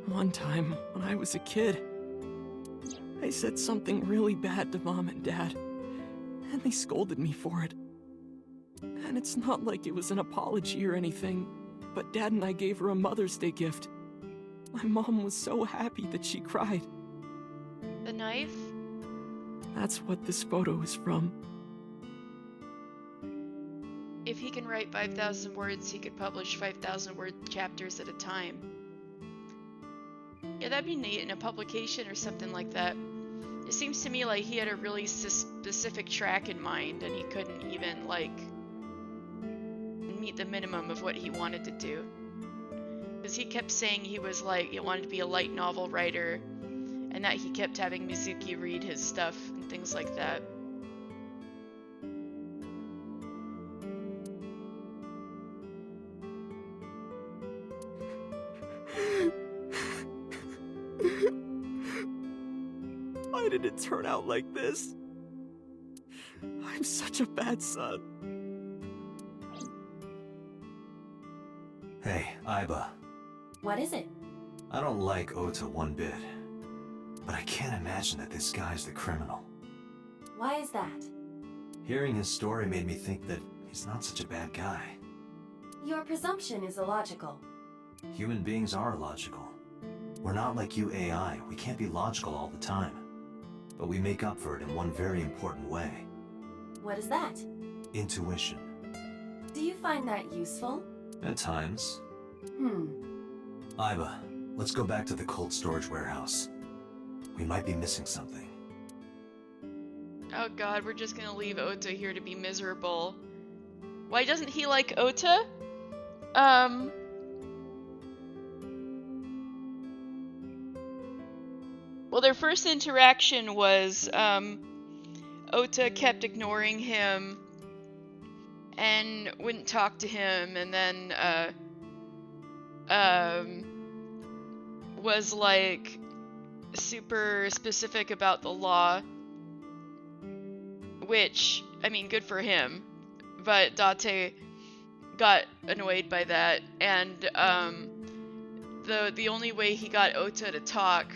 One time, when I was a kid, I said something really bad to Mom and Dad, and they scolded me for it. And it's not like it was an apology or anything, but Dad and I gave her a Mother's Day gift. My mom was so happy that she cried. The knife? That's what this photo is from. If he can write 5,000 words, he could publish 5,000 word chapters at a time. Yeah, that'd be neat in a publication or something like that. It seems to me like he had a really specific track in mind and he couldn't even, like, meet the minimum of what he wanted to do. Because he kept saying he was, like, he wanted to be a light novel writer and that he kept having Mizuki read his stuff and things like that. Why did it turn out like this? I'm such a bad son. Hey, Aiba. What is it? I don't like Ota one bit. But I can't imagine that this guy's the criminal. Why is that? Hearing his story made me think that he's not such a bad guy. Your presumption is illogical. Human beings are illogical. We're not like you AI. We can't be logical all the time. But we make up for it in one very important way. What is that? Intuition. Do you find that useful? At times. Hmm. Aiba, let's go back to the cold storage warehouse. We might be missing something. Oh god, we're just gonna leave Ota here to be miserable. Why doesn't he like Ota? Well, their first interaction was, Ota kept ignoring him and wouldn't talk to him, and then, was like super specific about the law, which, I mean, good for him, but Date got annoyed by that, and the only way he got Ota to talk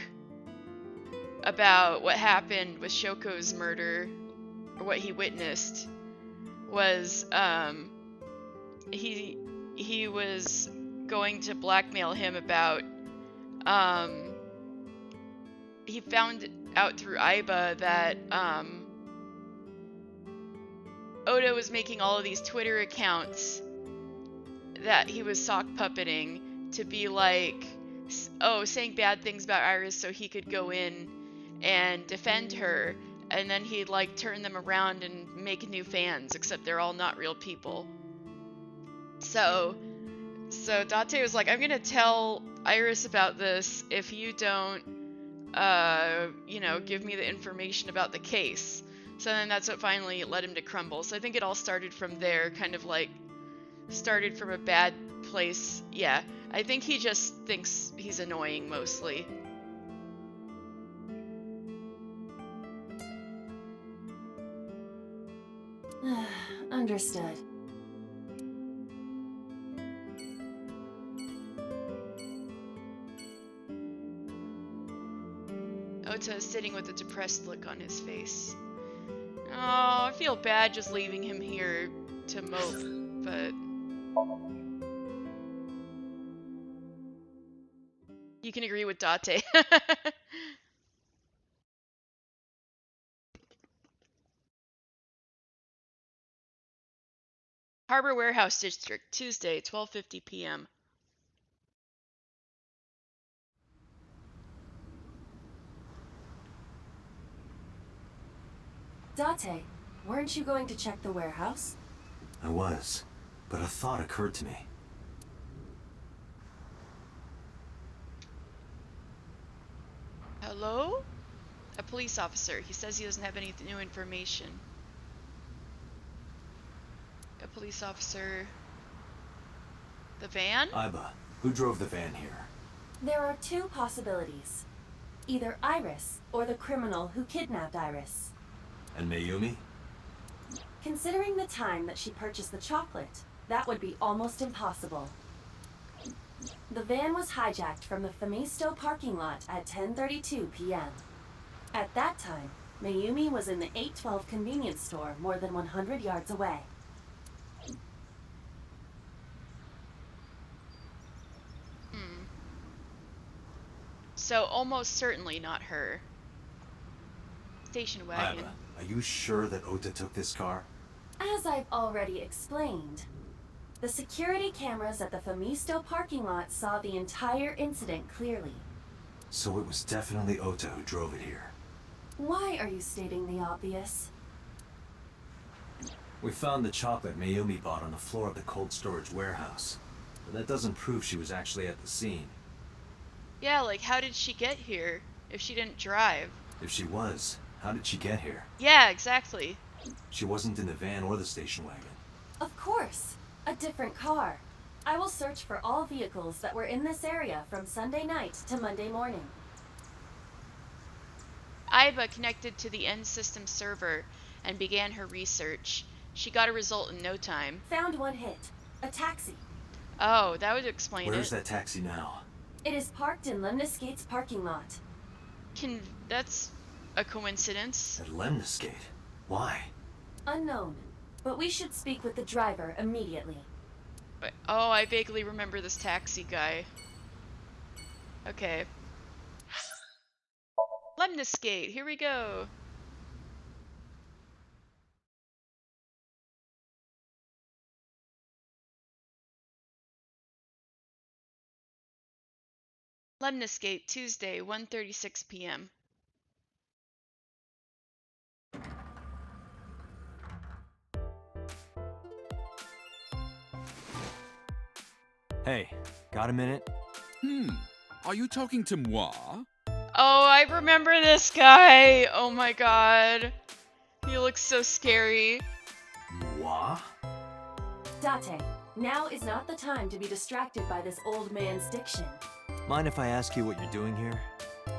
about what happened with Shoko's murder, or what he witnessed, was he was going to blackmail him about he found out through Aiba that Oda was making all of these Twitter accounts that he was sock puppeting to be like, oh, saying bad things about Iris so he could go in and defend her, and then he'd like turn them around and make new fans, except they're all not real people. So Date was like, I'm gonna tell Iris about this if you don't, you know, give me the information about the case. So then that's what finally led him to crumble. So I think it all started from there, kind of like started from a bad place. Yeah, I think he just thinks he's annoying mostly. Understood. Ota is sitting with a depressed look on his face. Oh, I feel bad just leaving him here to mope, but you can agree with Date. Harbor Warehouse District, Tuesday, 12:50 p.m. Date, weren't you going to check the warehouse? I was, but a thought occurred to me. Hello? A police officer. He says he doesn't have any new information. A police officer. The van? Aiba, who drove the van here? There are two possibilities. Either Iris or the criminal who kidnapped Iris. And Mayumi? Considering the time that she purchased the chocolate, that would be almost impossible. The van was hijacked from the Famisto parking lot at 10:32 p.m. At that time, Mayumi was in the 812 convenience store more than 100 yards away. So almost certainly not her. Station wagon. Aiba, are you sure that Ota took this car? As I've already explained, the security cameras at the Famisto parking lot saw the entire incident clearly. So it was definitely Ota who drove it here. Why are you stating the obvious? We found the chocolate Mayumi bought on the floor of the cold storage warehouse. But that doesn't prove she was actually at the scene. Yeah, like how did she get here if she didn't drive? If she was, how did she get here? Yeah, exactly. She wasn't in the van or the station wagon. Of course, a different car. I will search for all vehicles that were in this area from Sunday night to Monday morning. Aiba connected to the end system server and began her research. She got a result in no time. Found one hit. A taxi. Oh, that would explain Where's it. that taxi now? It is parked in Lemniscate's parking lot. That's a coincidence. At Lemniscate? Why? Unknown. But we should speak with the driver immediately. Oh, I vaguely remember this taxi guy. Okay. Lemniscate, here we go. Lemniscate, Tuesday, 1:36 p.m. Hey, got a minute? Are you talking to moi? Oh, I remember this guy. Oh my god. He looks so scary. Moi? Date, now is not the time to be distracted by this old man's diction. Mind if I ask you what you're doing here?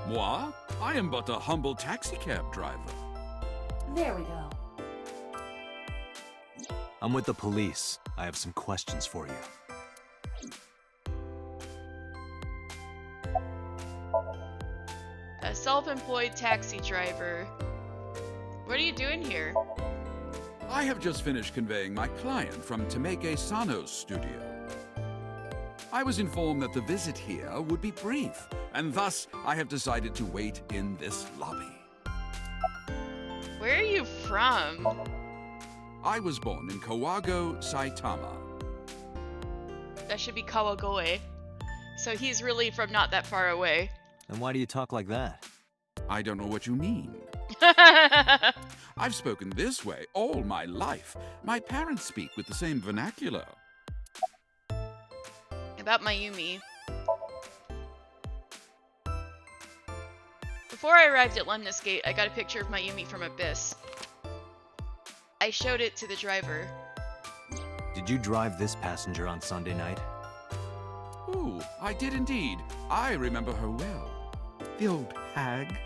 Moi? I am but a humble taxicab driver. There we go. I'm with the police. I have some questions for you. A self-employed taxi driver. What are you doing here? I have just finished conveying my client from Temeke Sano's studio. I was informed that the visit here would be brief, and thus I have decided to wait in this lobby. Where are you from? I was born in Kawago, Saitama. That should be Kawagoe. So he's really from not that far away. And why do you talk like that? I don't know what you mean. I've spoken this way all my life. My parents speak with the same vernacular. About Mayumi. Before I arrived at Lemnis Gate, I got a picture of Mayumi from Abyss. I showed it to the driver. Did you drive this passenger on Sunday night? Ooh, I did indeed. I remember her well. The old hag.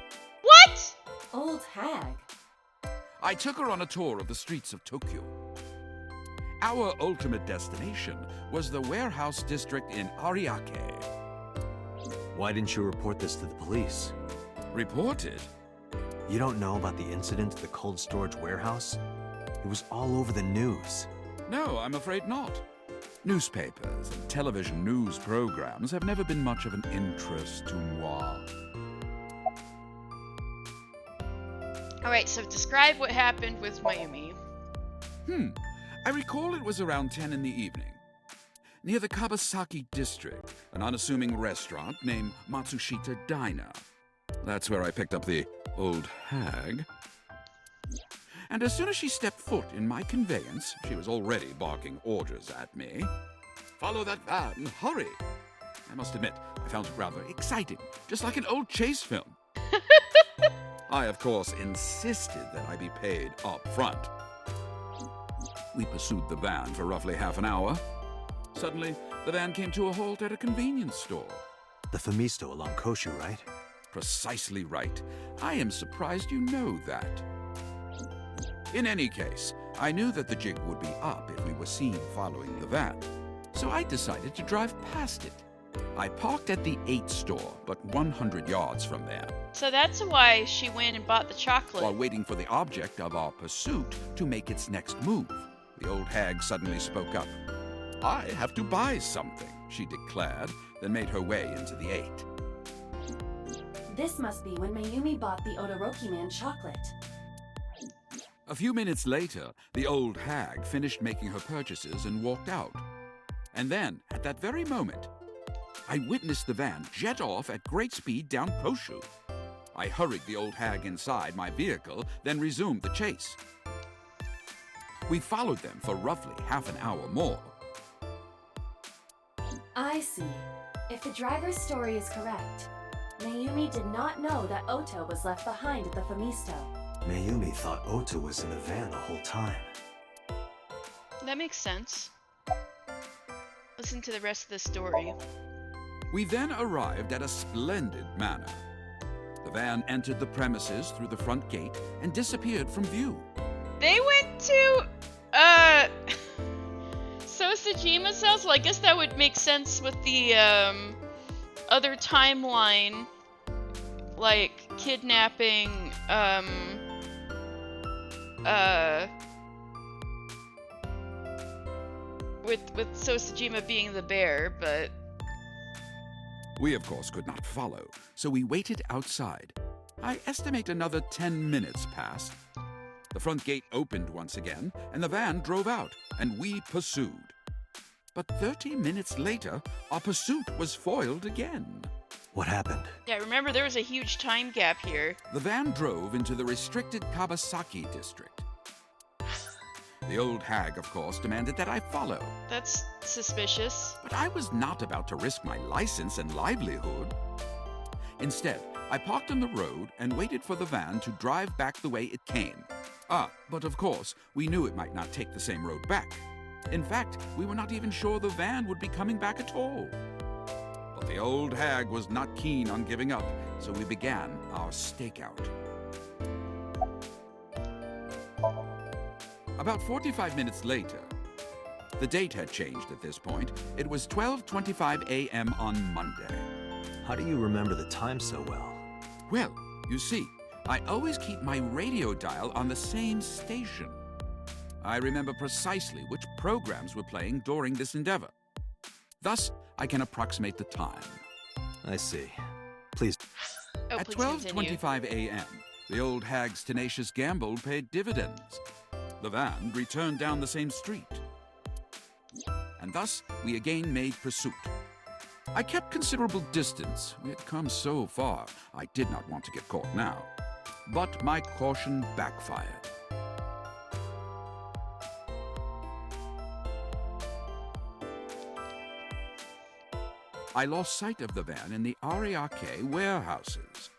What? Old hag. I took her on a tour of the streets of Tokyo. Our ultimate destination was the warehouse district in Ariake. Why didn't you report this to the police? Reported? You don't know about the incident at the cold storage warehouse? It was all over the news. No, I'm afraid not. Newspapers and television news programs have never been much of an interest to moi. Alright, so describe what happened with Mayumi. I recall it was around 10 in the evening. Near the Kabasaki district, an unassuming restaurant named Matsushita Diner. That's where I picked up the old hag. And as soon as she stepped foot in my conveyance, she was already barking orders at me. Follow that van, hurry! I must admit, I found it rather exciting, just like an old chase film. I, of course, insisted that I be paid up front. We pursued the van for roughly half an hour. Suddenly, the van came to a halt at a convenience store. The Famisto along Koshu, right? Precisely right. I am surprised you know that. In any case, I knew that the jig would be up if we were seen following the van, so I decided to drive past it. I parked at the 8 store, but 100 yards from there, So that's why she went and bought the chocolate. while waiting for the object of our pursuit to make its next move. The old hag suddenly spoke up. I have to buy something, she declared, then made her way into the 8. This must be when Mayumi bought the Odoroki man chocolate. A few minutes later, the old hag finished making her purchases and walked out. And then, at that very moment, I witnessed the van jet off at great speed down Koshu. I hurried the old hag inside my vehicle, then resumed the chase. We followed them for roughly half an hour more. I see. If the driver's story is correct, Mayumi did not know that Ota was left behind at the Famisto. Mayumi thought Ota was in the van the whole time. That makes sense. Listen to the rest of the story. We then arrived at a splendid manor. The van entered the premises through the front gate and disappeared from view. They went to, Sosajima's house? Well, I guess that would make sense with the, other timeline. Like, kidnapping, with Sosajima being the bear, but... We, of course, could not follow, so we waited outside. I estimate another 10 minutes passed. The front gate opened once again, and the van drove out, and we pursued. But 30 minutes later, our pursuit was foiled again. What happened? Yeah, remember there was a huge time gap here. The van drove into the restricted Kabasaki district. The old hag, of course, demanded that I follow. That's suspicious. But I was not about to risk my license and livelihood. Instead, I parked on the road and waited for the van to drive back the way it came. But of course, we knew it might not take the same road back. In fact, we were not even sure the van would be coming back at all. But the old hag was not keen on giving up, so we began our stakeout. About 45 minutes later, the date had changed at this point. It was 12:25 a.m. on Monday. How do you remember the time so well? Well, you see, I always keep my radio dial on the same station. I remember precisely which programs were playing during this endeavor. Thus, I can approximate the time. I see. Please. Oh, At please continue. 12:25 a.m., the old hag's tenacious gamble paid dividends. The van returned down the same street. And thus, we again made pursuit. I kept considerable distance. We had come so far, I did not want to get caught now. But my caution backfired. I lost sight of the van in the Ariake warehouses.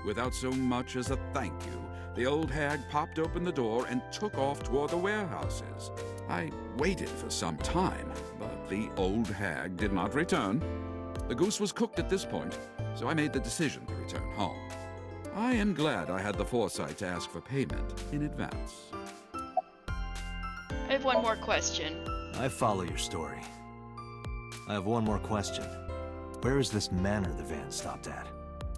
Without so much as a thank you, the old hag popped open the door and took off toward the warehouses. I waited for some time, but the old hag did not return. The goose was cooked at this point, so I made the decision to return home. I am glad I had the foresight to ask for payment in advance. I have one more question. I follow your story. I have one more question. Where is this manor the van stopped at?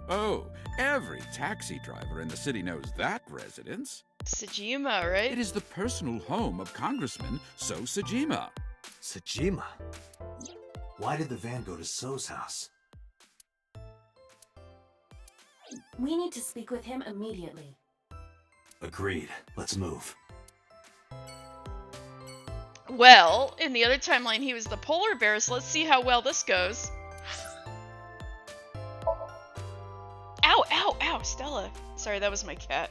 Oh, every taxi driver in the city knows that residence. Sejima, right? It is the personal home of Congressman So Sejima. Sejima? Why did the van go to So's house? We need to speak with him immediately. Agreed. Let's move. Well, in the other timeline, he was the polar bear, so let's see how well this goes. Ow, ow, ow, Stella. Sorry, that was my cat.